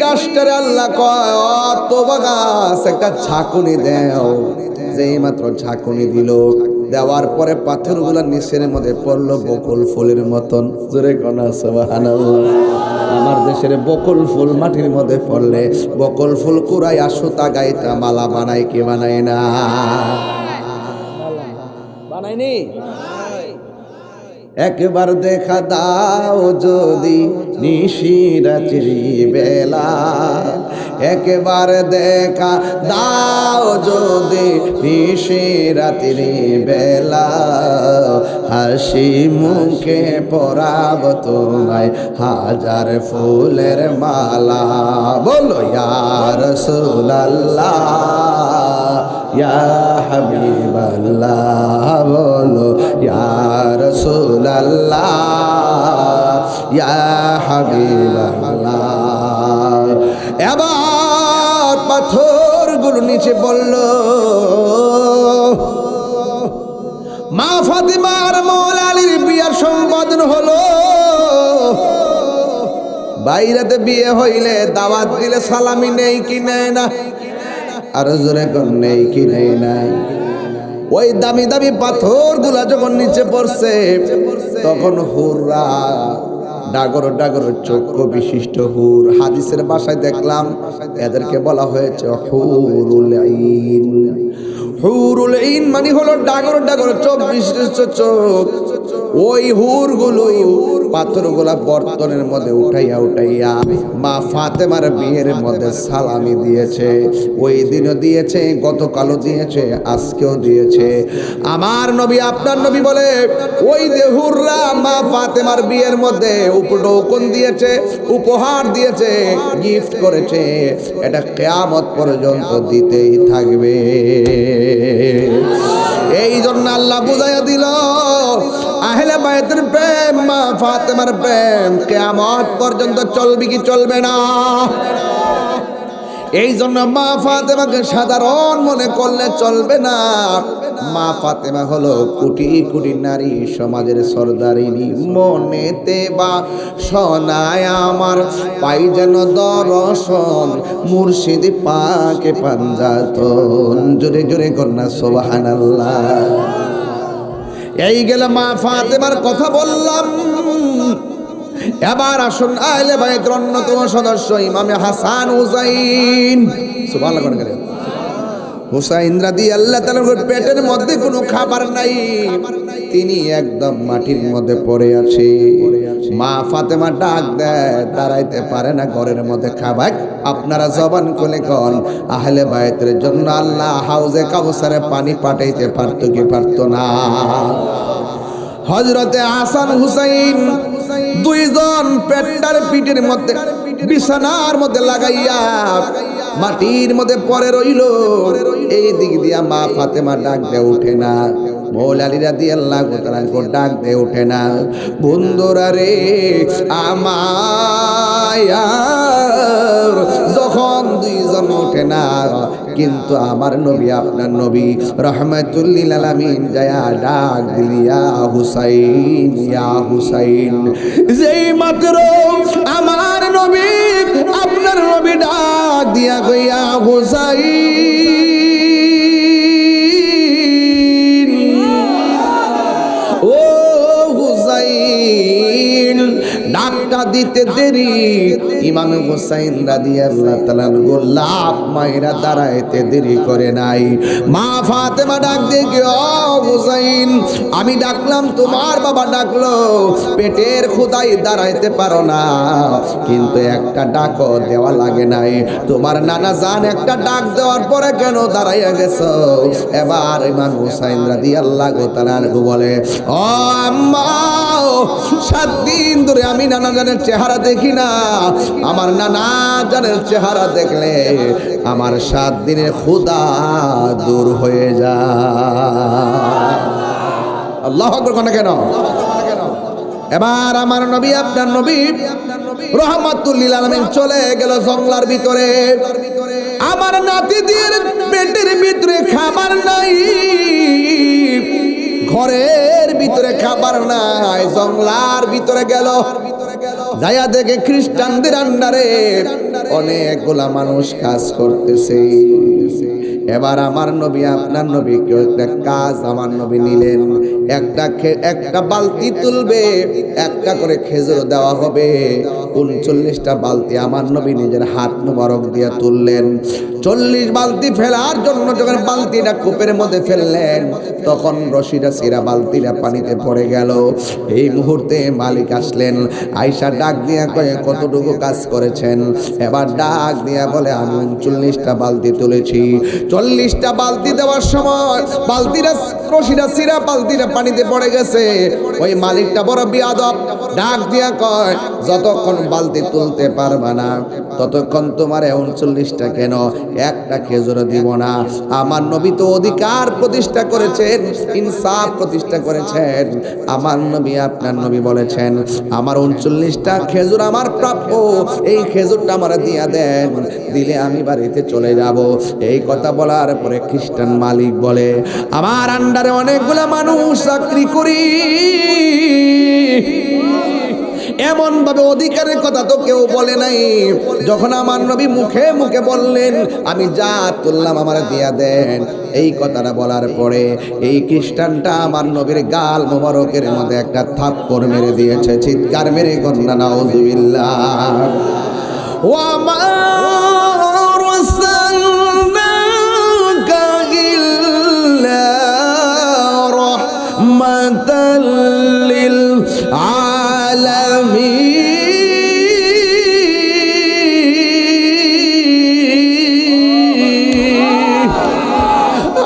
গাছটারে আল্লাহ কয় ও তোবা গাছ একটা ঝাঁকুনি দেও। যেই মাত্র ঝাঁকুনি দিল, দেওয়ার পরে পাথরগুলো নিচের মধ্যে পড়লো বকুল ফুলের মতন। জোরে কোনা সুবহানাল্লাহ। আমার দেশের বকুল ফুল মাটির মধ্যে পড়লে বকুল ফুল কুড়াই সুতা গাইতা মালা বানাই কি বানাই না? বানাইনি? একবার দেখা দাও যদি নিশিরাত্রি বেলা, একবার দেখা দাও যদি নিশিরাত্রি বেলা, হাসি মুখে পরাব তোমায় হাজার ফুলের মালা। বলো ইয়া রাসূলুল্লাহ ইয়া হাবিবাল্লাহ, বলো ইয়া রাসূলুল্লাহ ইয়া হাবিবাল্লাহ। এবার পাথরগুলো নিচে পড়ল। মা ফাতেমার মৌলা আলীর বিয়ার সম্পাদন হলো। বাইরেতে বিয়ে হইলে দাওয়াত দিলে সালামি নেই কি নেয় না? আর জোরে কোন নেই কি নেই না? ওই দামি দামি পাথরগুলা যখন নিচে পড়ছে, তখন হুররা ডাগর ডাগর চক্ষু বিশিষ্ট হুর, হাদিসের ভাষায় দেখলাম এদেরকে বলা হয়েছে হুরুল আইন। হুরুল আইন মানে হলো ডাগর ডাগর চোখ বিশিষ্ট চোখ। ওই হুরগুলো পাথরগুলা বর্তনের মধ্যে উঠাইয়া উঠাইয়া মা ফাতেমার বিয়ের মধ্যে সালামি দিয়েছে। ওই দিনও দিয়েছে, গতকালও দিয়েছে, আজকেও দিয়েছে। আমার নবী আপনার নবী বলে ওই যে হুররা মা ফাতেমার বিয়ের মধ্যে উপঢৌকন দিয়েছে, উপহার দিয়েছে, গিফট করেছে, এটা কিয়ামত পর্যন্ত দিতেই থাকবে। এই জন্য আল্লাহ বুঝাইয়া দিল আহলে বাইতের প্রেম, মা ফাতেমার প্রেম কিয়ামত পর্যন্ত চলবে কি চলবে না? এই জন্য মা ফাতেমাকে সাধারণ মনে করলে চলবে না। মা ফাতেমা হলো কোটি কোটি নারী সমাজের সর্দারিনী। মনেতে বা শোনায় আমার পাই যেন দর্শন, মুর্শিদ পাকে পাঞ্জাতন। জোরে জোরে কন্যা সুবহানাল্লাহ। এই গেল মা ফাতেমার কথা বললাম। এবার আসুন আহলে বাইতের অন্যতম সদস্য ইমামে হাসান হুসাইন। সুবহানাল্লাহ করে হুসাইন রাদিয়াল্লাহু তাআলার পেটের মধ্যে কোনো খাবার নাই, তিনি একদম মাটির মধ্যে পড়ে আছে। মা ফাতেমা ডাক দেয়, দাঁড়াইতে পারে না, ঘরের মধ্যে খাবার। আপনারা জবান খুলে কোন আহলে বাইতের জন্য আল্লাহ হাউজে কাউসারে পানি পাঠাইতে পারতো কি পারতো না? হযরতে হাসান হুসাইন দুইজন পেটটার পিঠের মধ্যে বিছানার মধ্যে লাগাইয়া মাটির মধ্যে পড়ে রইল। এই দিক দিয়া মা ফাতেমা ডাক দিয়ে ওঠে না, মৌলা আলী রাদিয়াল্লাহু তাআলা ডাক দিয়ে ওঠে না। বন্ধুরা রে আমার যখন দুইজন ওঠে না, কিন্তু আমার নবী আপনার নবী রাহমাতুল লিল আলামিন যায়া ডাক দিলিয়া হুসাইন ইয়া হুসাইন। যেই মাত্র আমার নবী আপনার নবী ডাক দিয়া গইয়া হুসাইন, দিতে দেরি ইমাম হুসাইন রাদিয়াল্লাহু তাআলা লাফ মাইরা দাঁড়াইতে দেরি করে নাই। মা ফাতেমা ডাক দিয়ে, ও হুসাইন, আমি ডাকলাম, তোমার বাবা ডাকলো, পেটের ক্ষুধায় দাঁড়াইতে পারো না, কিন্তু একটা ডাকও দেওয়া লাগে নাই। তোমার নানা জান একটা ডাক দেওয়ার পরে কেন দাঁড়াইয়া গেছো? এবার ইমাম হুসাইন রাদিয়াল্লাহু তাআলা বলে, ও আম্মা, 7 দিন ধরে আমি নানা জানের চেহারা দেখি না। আমার নানা জানের চেহারা দেখলে আমার 7 দিনের ক্ষুধা দূর হয়ে যায়। আল্লাহু আকবার কোন কেন? এবার আমার নবী, আপনার নবী রহমাতুল লিল আলামিন চলে গেল জঙ্গলার ভিতরে। আমার নাতিদের পেটের ভিতরে খাবার নাই, ঘরের ভিতরে খাবার নাই, জঙ্গলার ভিতরে গেল। যাইয়া দেখে খ্রিস্টানদের আন্ডারে অনেকগুলা মানুষ কাজ করতেছে। এবার আমার নবী, আপনার নবী কেউ একটা কাজ আমার নবী নিলেন। একটা বালতি তুলবে, একটা করে খেজুর দেওয়া হবে। 39টা বালতি আমার নবী নিজের হাত মোবারক দিয়ে তুললেন। 40 বালতি ফেলার জন্য যখন বালতিটা কূপের মধ্যে ফেললেন, তখন রশিটা ছিঁড়া বালতিটা পানিতে পড়ে গেল। এই মুহূর্তে মালিক আসলেন, আয়েশা ডাক দিয়া কয়ে, কতটুকু কাজ করেছেন? এবার ডাক দিয়া বলে, আমি 39টা বালতি তুলেছি। 40টা বালতি দেওয়ার সময় বালতিটা রশিটা ছিঁড়া বালতিটা পানিতে পড়ে গেছে। ওই মালিকটা বড় বিয়াদব, ডাক দিয়া কয়, যতক্ষণ বালতি তুলতে পারবা না ততক্ষণ তোমার 39টা কেন একটা খেজুর দিব না। আমার নবী তো অধিকার প্রতিষ্ঠা করেছেন, ইনসাফ প্রতিষ্ঠা করেছেন। আমার নবী, আপনার নবী বলেছেন, আমার 39টা খেজুর আমার প্রাপ্য, এই খেজুরটা আমার দিয়া দেন, দিলে আমি বাড়িতে চলে যাব। এই কথা বলার পরে খ্রিস্টান মালিক বলে, আমার আন্ডারে অনেকগুলা মানুষ চাকরি করি, এমন ভাবে অধিকারের কথা তো কেউ বলে নাই। যখন আমার নবী মুখে মুখে বললেন, আমি যা তুললাম আমার দিয়া দেন, এই কথাটা বলার পরে এই খ্রিস্টানটা আমার নবীর গাল মোবারকের মধ্যে একটা থাপ্পড় মেরে দিয়েছে। চিৎকার মেরে কন্যা নাউজুবিল্লাহ। ওয়া মা আরসালনাকা ইল্লা রাহমাতাল লিল আলামিন।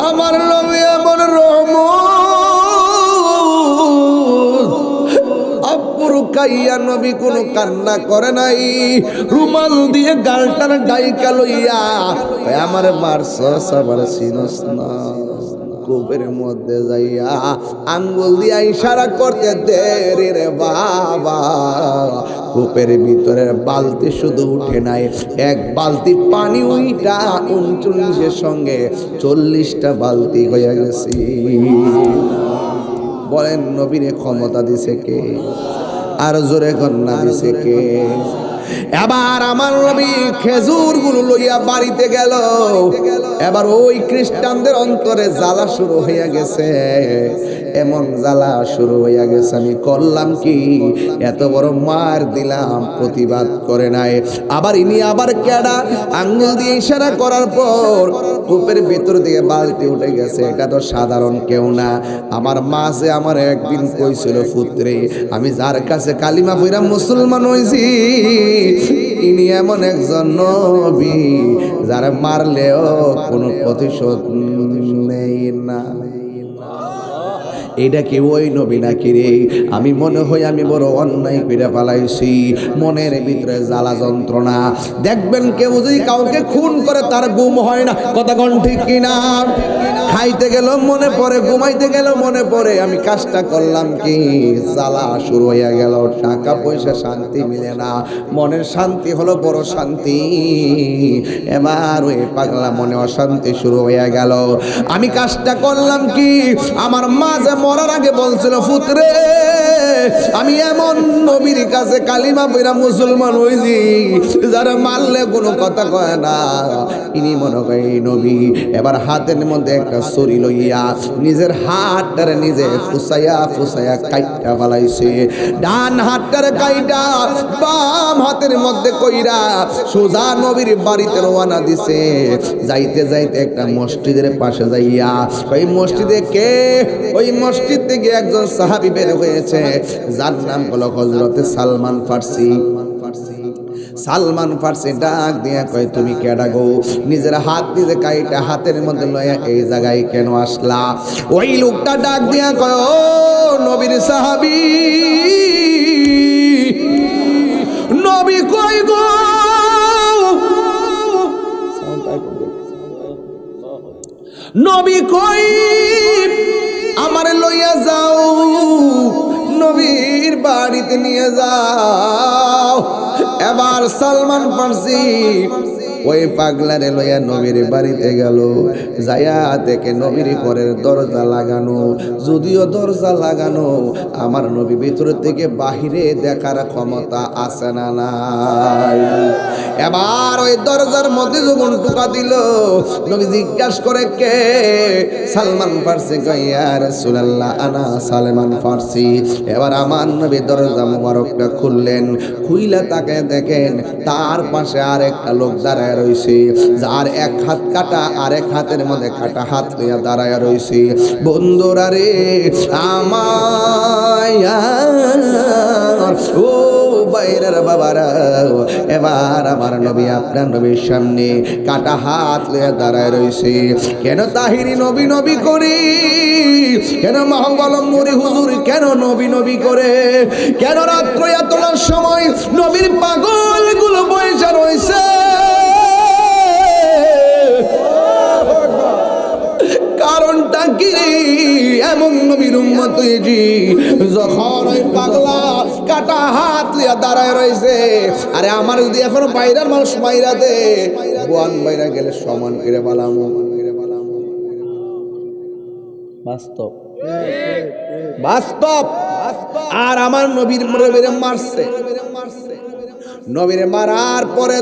আমার নবী এমন রহমত, আব্বুর কাইয়া নবী কোনো কান্না করে নাই, রুমাল দিয়ে গালটার ডাইকা লইয়া, আমার মারছ সবার সিনস না, কূপের মধ্যে যাইয়া আঙ্গুল দিয়া ইশারা করতে দেরি রে বাবা। কূপের ভিতরে বালতি শুধু উঠে নাই, এক বালতি পানি উইটা 39-এর সঙ্গে 40টা বালতি হয়ে গেছে। বলেন নবীরে ক্ষমতা দিছে কে? আর জোরে কন্যা দিছে কে? এবার আমার নবী খেজুরগুলো লইয়া বাড়িতে গেল। এবার ওই খ্রিস্টানদের অন্তরে জ্বালা শুরু হইয়া গেছে, এমন জ্বালা শুরু হইয়া গেছে, আমি করলাম কি, এত বড় মার দিলাম, প্রতিবাদ করে নাই। আবার ইনি আবার কেডা, আঙ্গুল দিয়ে ইশারা করার পর কূপের ভিতর দিয়ে বালতি উঠে গেছে। এটা তো সাধারণ কেউ না। আমার মা যে আমার একদিন কইছিল, পুত্রে, আমি যার কাছে কালিমা পইরা মুসলমান হইছি, ইনি এমন একজন নবী যারা মারলেও কোনো প্রতিশোধ নেই না। এটা কি ওই নবী নাকি রে? আমি মনে হয় আমি বড় অন্যায় করে ফেলাইছি, মনের ভিতরে জ্বালা যন্ত্রণা। দেখবেন কেউ যদি কাউকে খুন করে তার গুম হয় না, কথা কোন ঠিক কিনা? খাইতে গেল মনে পড়ে, ঘুমাইতে গেল মনে পড়ে, আমি কাজটা করলাম কি, জ্বালা শুরু হয়ে গেল। টাকা পয়সা শান্তি মিলে না, মনের শান্তি হলো বড় শান্তি। এবার ওই পাগলা মনে অশান্তি শুরু হয়ে গেল। আমি কাজটা করলাম কি, আমার মা যে মরার আগে বলছিল, পুত্রে, আমি এমন নবীর কাছে কালিমা পইরা মুসলমান হইছি যারা মারলে কোনো কথা কয় না, ইনি মনে করে এই নবী। এবার হাতের মধ্যে একটা ছুরি লইয়া নিজের হাতটারে নিজে ফুসাইয়া ফুসাইয়া কাইটা ফেলাইছে। ডান হাতটারে কাইটা বাম হাতের মধ্যে কইরা সোজা নবীর বাড়িতে রওনা দিছে। যাইতে যাইতে একটা মসজিদের পাশে যাইয়া ওই মসজিদে কে, ওই মসজিদ থেকে একজন সাহাবী বের হয়েছে, যার নাম হলো হযরতে সালমান ফার্সি। সালমান ফার্সি ডাক দিয়া কয়, তুমি কেডা গো? নিজের হাত নিজে কাইটা হাতের মধ্যে লইয়া এই জায়গায় কেন আসলা? ওই লোকটা ডাক দিয়া কয়, ও নবীর সাহাবী, নবী কই গো? নবী কই? আমারে লইয়া যাও, নবীর বাড়িতে নিয়ে যাও। এবার সালমান ফার্সি ওই পাগলারে লইয়া নবীর বাড়িতে গেল। যায়া দেখে নবীর ঘরের দরজা লাগানো। যদিও দরজা লাগানো, আমার নবী ভিতর থেকে বাহিরে দেখার ক্ষমতা আছে না নাই? এবার ওই দরজার মধ্যে যখন ঢুকা দিল, নবী জিজ্ঞাসা করে, কে? সালমান ফার্সি কয়, ইয়া রাসূলুল্লাহ, আনা সালমান ফার্সি। এবার আমার নবী দরজা মোবারকটা খুললেন। খুইলা তাকে দেখেন তার পাশে আর একটা লোক দাঁড়ায় রয়েছে, যার এক হাত কাটা আর এক হাতের মধ্যে কাটা হাত নিয়ে দাঁড়ায় রয়েছে। বন্ধুরা রে আমার, ও বাইরের বাবারা, এবার আমার নবী আপনার নবীর সামনে কাটা হাত নিয়ে দাঁড়ায় রয়েছে। কেন তাহিরি নবী নবী করি? কেন মহাবলম্বরী হুজুর কেন নবী নবী করে? কেন রাত্র এতটার সময় নবীর পাগল গুলো বসে রয়েছে? কারণটা কি? এমন নবীর উম্মত হয়েছি, যখন ওই পাগলা কাটা হাত লিয়া দাঁড়ায় রয়েছে, আরে আমার যদি এখন বাইরের মানুষ মাইরা দে, গোয়ান বাইরা গেলে সমান করে বালাম। বাস্তব বাস্তব। আর আমার নবীর নবীরে মারছে, নবীরে মারার পরে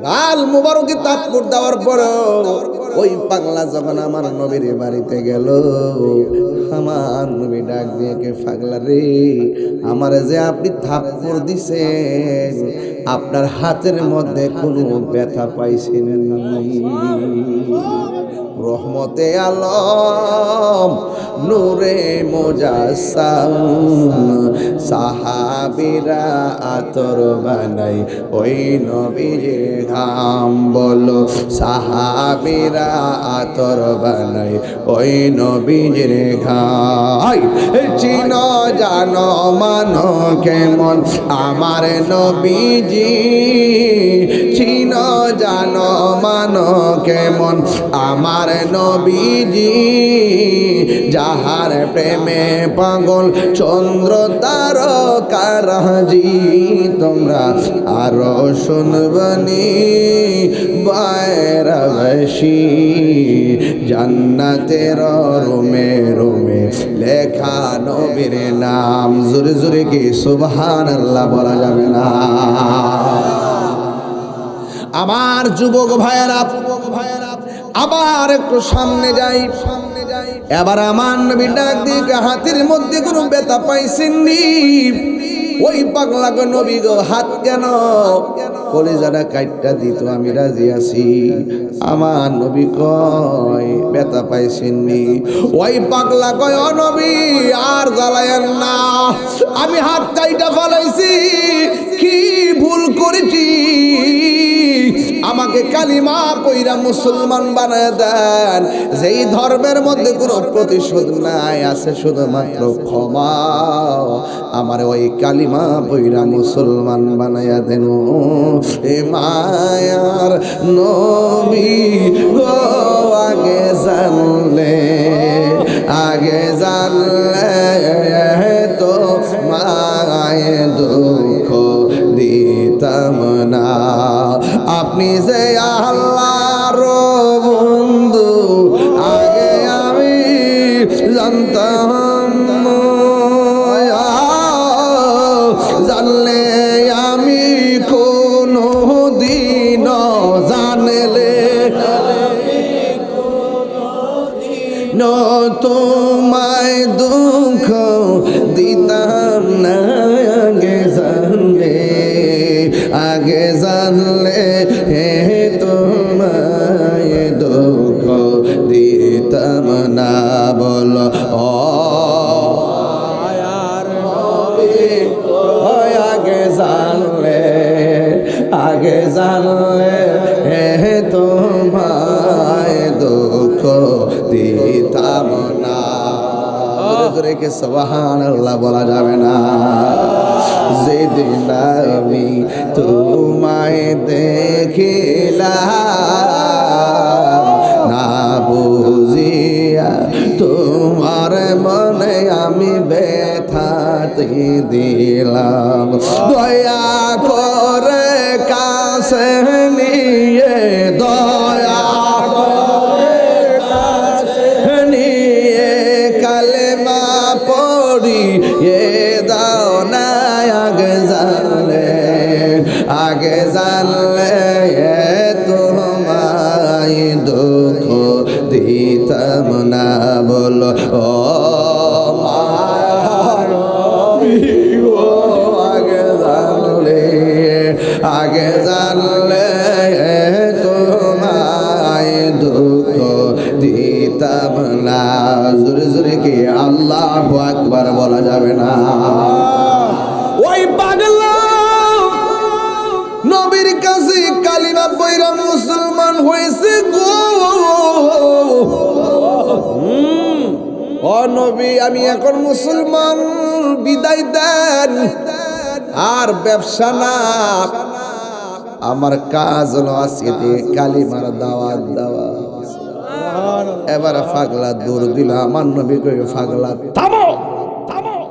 গাল মুবারকে তাপড় দেওয়ার পরে ওই পাগলা যখন আমার নবীর বাড়িতে গেল, আমার নবী ডাক দিয়ে কে, পাগলা রে, আমারে যে আপনি থাপ্পড় দিছেন, আপনার হাতের মধ্যে কোনো ব্যথা পাইছেন? রহমতে আলম নূরে মুজাসসাম সাহাবীরা আতর বানাই ওই নবীর ঘাম। বলো সাহাবীরা আতর বানাই ওই নবীর ঘাম। চিনো জানো মানো কেমন আমার নবীজি, চিনো জানো মানো কেমন আমার নবীজি, যাহার প্রেমে পাগল চন্দ্র তারকারাজি। তোমরা আরো শুনবনি বাইরাবাসী, জান্নাতের রুমে রুমে লেখা নবীর নাম। জোরে জোরে কি সুবহানাল্লাহ বলা যাবে না? আমার যুবক ভাইয়েরা, আবার একটু সামনে যাই। এবার আমার নবী ডাক দিয়ে হাতের মধ্যে কোনো ব্যথা পাইছেননি? ওই পাগলা গো নবী গো, হাত কেন? কলিজাটা কাইটটা দিত, আমি রাজি আছি। আমার নবী কয়, ব্যথা পাইছেননি? ওই পাগলা কয়, ও নবী আর জ্বালায়েন না, আমি হাত কাইটা ফেলাইছি, কি ভুল করেছি, আমাকে কালিমা পইরা মুসলমান বানায় দেন। যেই ধর্মের মধ্যে কোনো প্রতিশোধ নাই, আছে শুধুমাত্র ক্ষমা। আমার ওই কালিমা পইরা মুসলমান বানায়া দেন। এ মায়ার নবী গো, আগে জানলে, আগে জানলে তো মায় দুঃখ দিতাম না। আপনি যে আল্লাহর বন্ধু, আগে আমি জানতাম, জানলে আমি কোনো দিন, জানলে তোমায় দুঃখ দিতাম না আগে জানলে হে তোমায় দুঃখ দিতাম না বলো ও আগে জানলে হে তোমায় দুঃখ দিতাম না। জোরে কে সুবহানাল্লাহ বলা যাবে না। যেদিন আমি তোমায় দেখিলাম না বুঝিয়া তোমার মনে আমি ব্যথা দিলাম, দয়া করে কাছে নিয়ে দয়া করে কাছে নিয়ে কালেমা পড়ি এ দাও না আগে জানলে তোমায় দুঃখ দিতাম না বলো ও আগে জানলে তোমায় দুঃখ দিতাম না। জোরে জোরে কি আল্লাহু আকবার বলা যাবে না। ওই পাগলা নবীর কাছে কালিমা পয়রা মুসলমান হয়েছে গো। ও নবী আমি এখন মুসলমান, বিদায় দেন। আর ব্যবসা না, আমার কাজ হলো আজকে কালিমার দাওয়াত দেওয়া। এবার পাগলা দৌড় দিল, আমার নবী কই পাগলা থামো,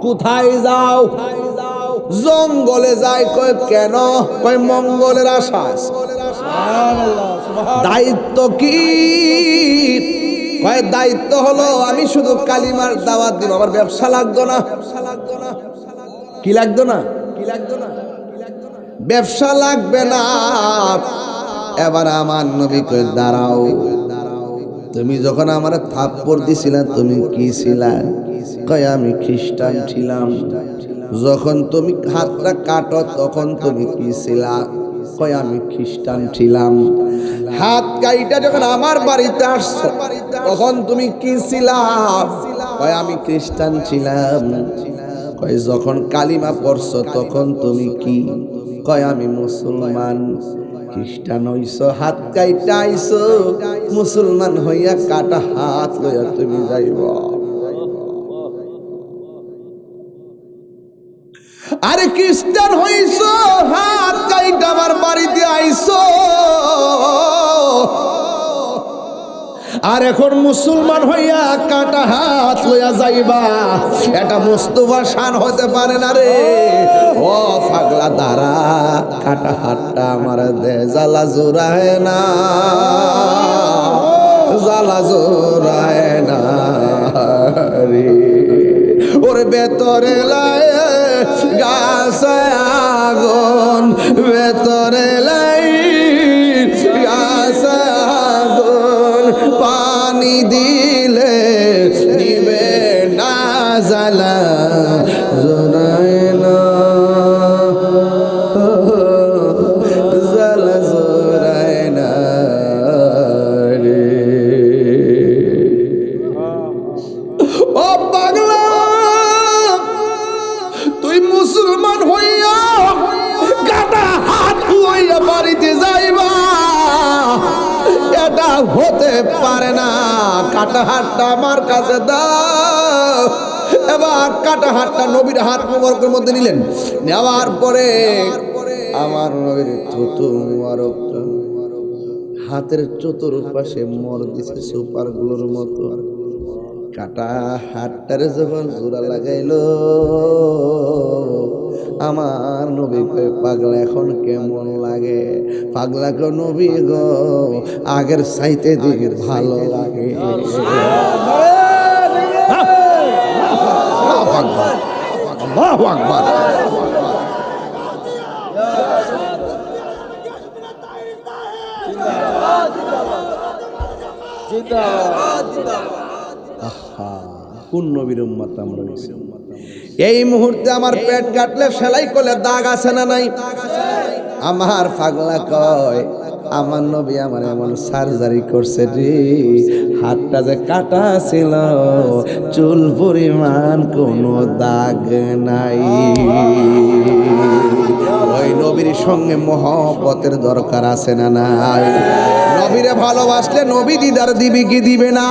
কোথায় যাও? জঙ্গলে যায়। কয় কেন? কয় মঙ্গলের আশা। দায়িত্ব কি? কয় দায়িত্ব হলো আমি শুধু কালিমার দাওয়াত দিব, আমার ব্যবসা লাগতো না। কি লাগতো না? ব্যবসা লাগবে না। এবার আমার নবী কয় দাঁড়াও, তুমি যখন আমার থাপ্পড় দিছিলা তুমি কি ছিলা? কয় আমি খ্রিস্টান ছিলাম। যখন তুমি হাতটা কাটো তখন তুমি কি ছিলা? কয় আমি খ্রিস্টান ছিলাম। হাত কাইটা যখন আমার বাড়িতে আসছো তখন তুমি কি ছিলা? কয় আমি খ্রিস্টান ছিলাম। কয় যখন কালিমা পড়ছো তখন তুমি কি? কয় আমি মুসলমান। খ্রিস্টান হইছো, হাত কাইটা আইছো, মুসলমান হইয়া কাটা হাত লইয়া তুমি যাইব। আরে খ্রিস্টান হইছো, হাত কাইটা আমার বাড়িতে আইছো, আর এখন মুসলমান হইয়া কাটা হাত লইয়া যাইবা, এটা মুস্তফা শান হতে পারে না রে। ও পাগলা দাঁড়া, কাটা হাতটা আমার দে, জ্বালা জোড়ায় না, জ্বালা জোড়ায় না রে। ওর ভেতরে লাই গাছে আগুন, ভেতরে লাই গাছে আগুন, পানি দিলে নিবে না, জ্বালা জোড়ায় না, জ্বালা জোড়ায় না রে। ও পাগলা, তুই মুসলমান হইয়া কাটা হাত লইয়া বাড়িতে যাইবা, এটা হতে পারে না। কাটা হাতটা আমার কাছে দাও। এবার কাটা হাতটা নবীর হাত মোবারকের মধ্যে নিলেন। নেওয়ার পরে আমার নবীর থুতু মোবারক হাতের চতুর্পাশে মর দিছে সুপার গুলোর মতো। কাটা হাতটারে যখন জোড়া লাগাইলো, আমার নবী কয় পাগলা এখন কেমন লাগে? পাগলা কো নবী গো আগের চাইতে দিকে ভালো লাগে। আল্লাহু আকবার। আহা, কোন নবীর উম্মত আমরা হইছি? এই মুহূর্তে আমার পেট কাটলে সেলাই করলে দাগ আছে না নাই? আমার পাগলা কয় আমার নবী আমার এমন সার্জারি করছে রে, হাতটা যে কাটা ছিল চুল পরিমাণ কোনো দাগ নাই। ওই নবীর সঙ্গে মহব্বতের দরকার আছে না নাই? নবীরে ভালোবাসলে নবী দিদার দিবি কি দিবে না?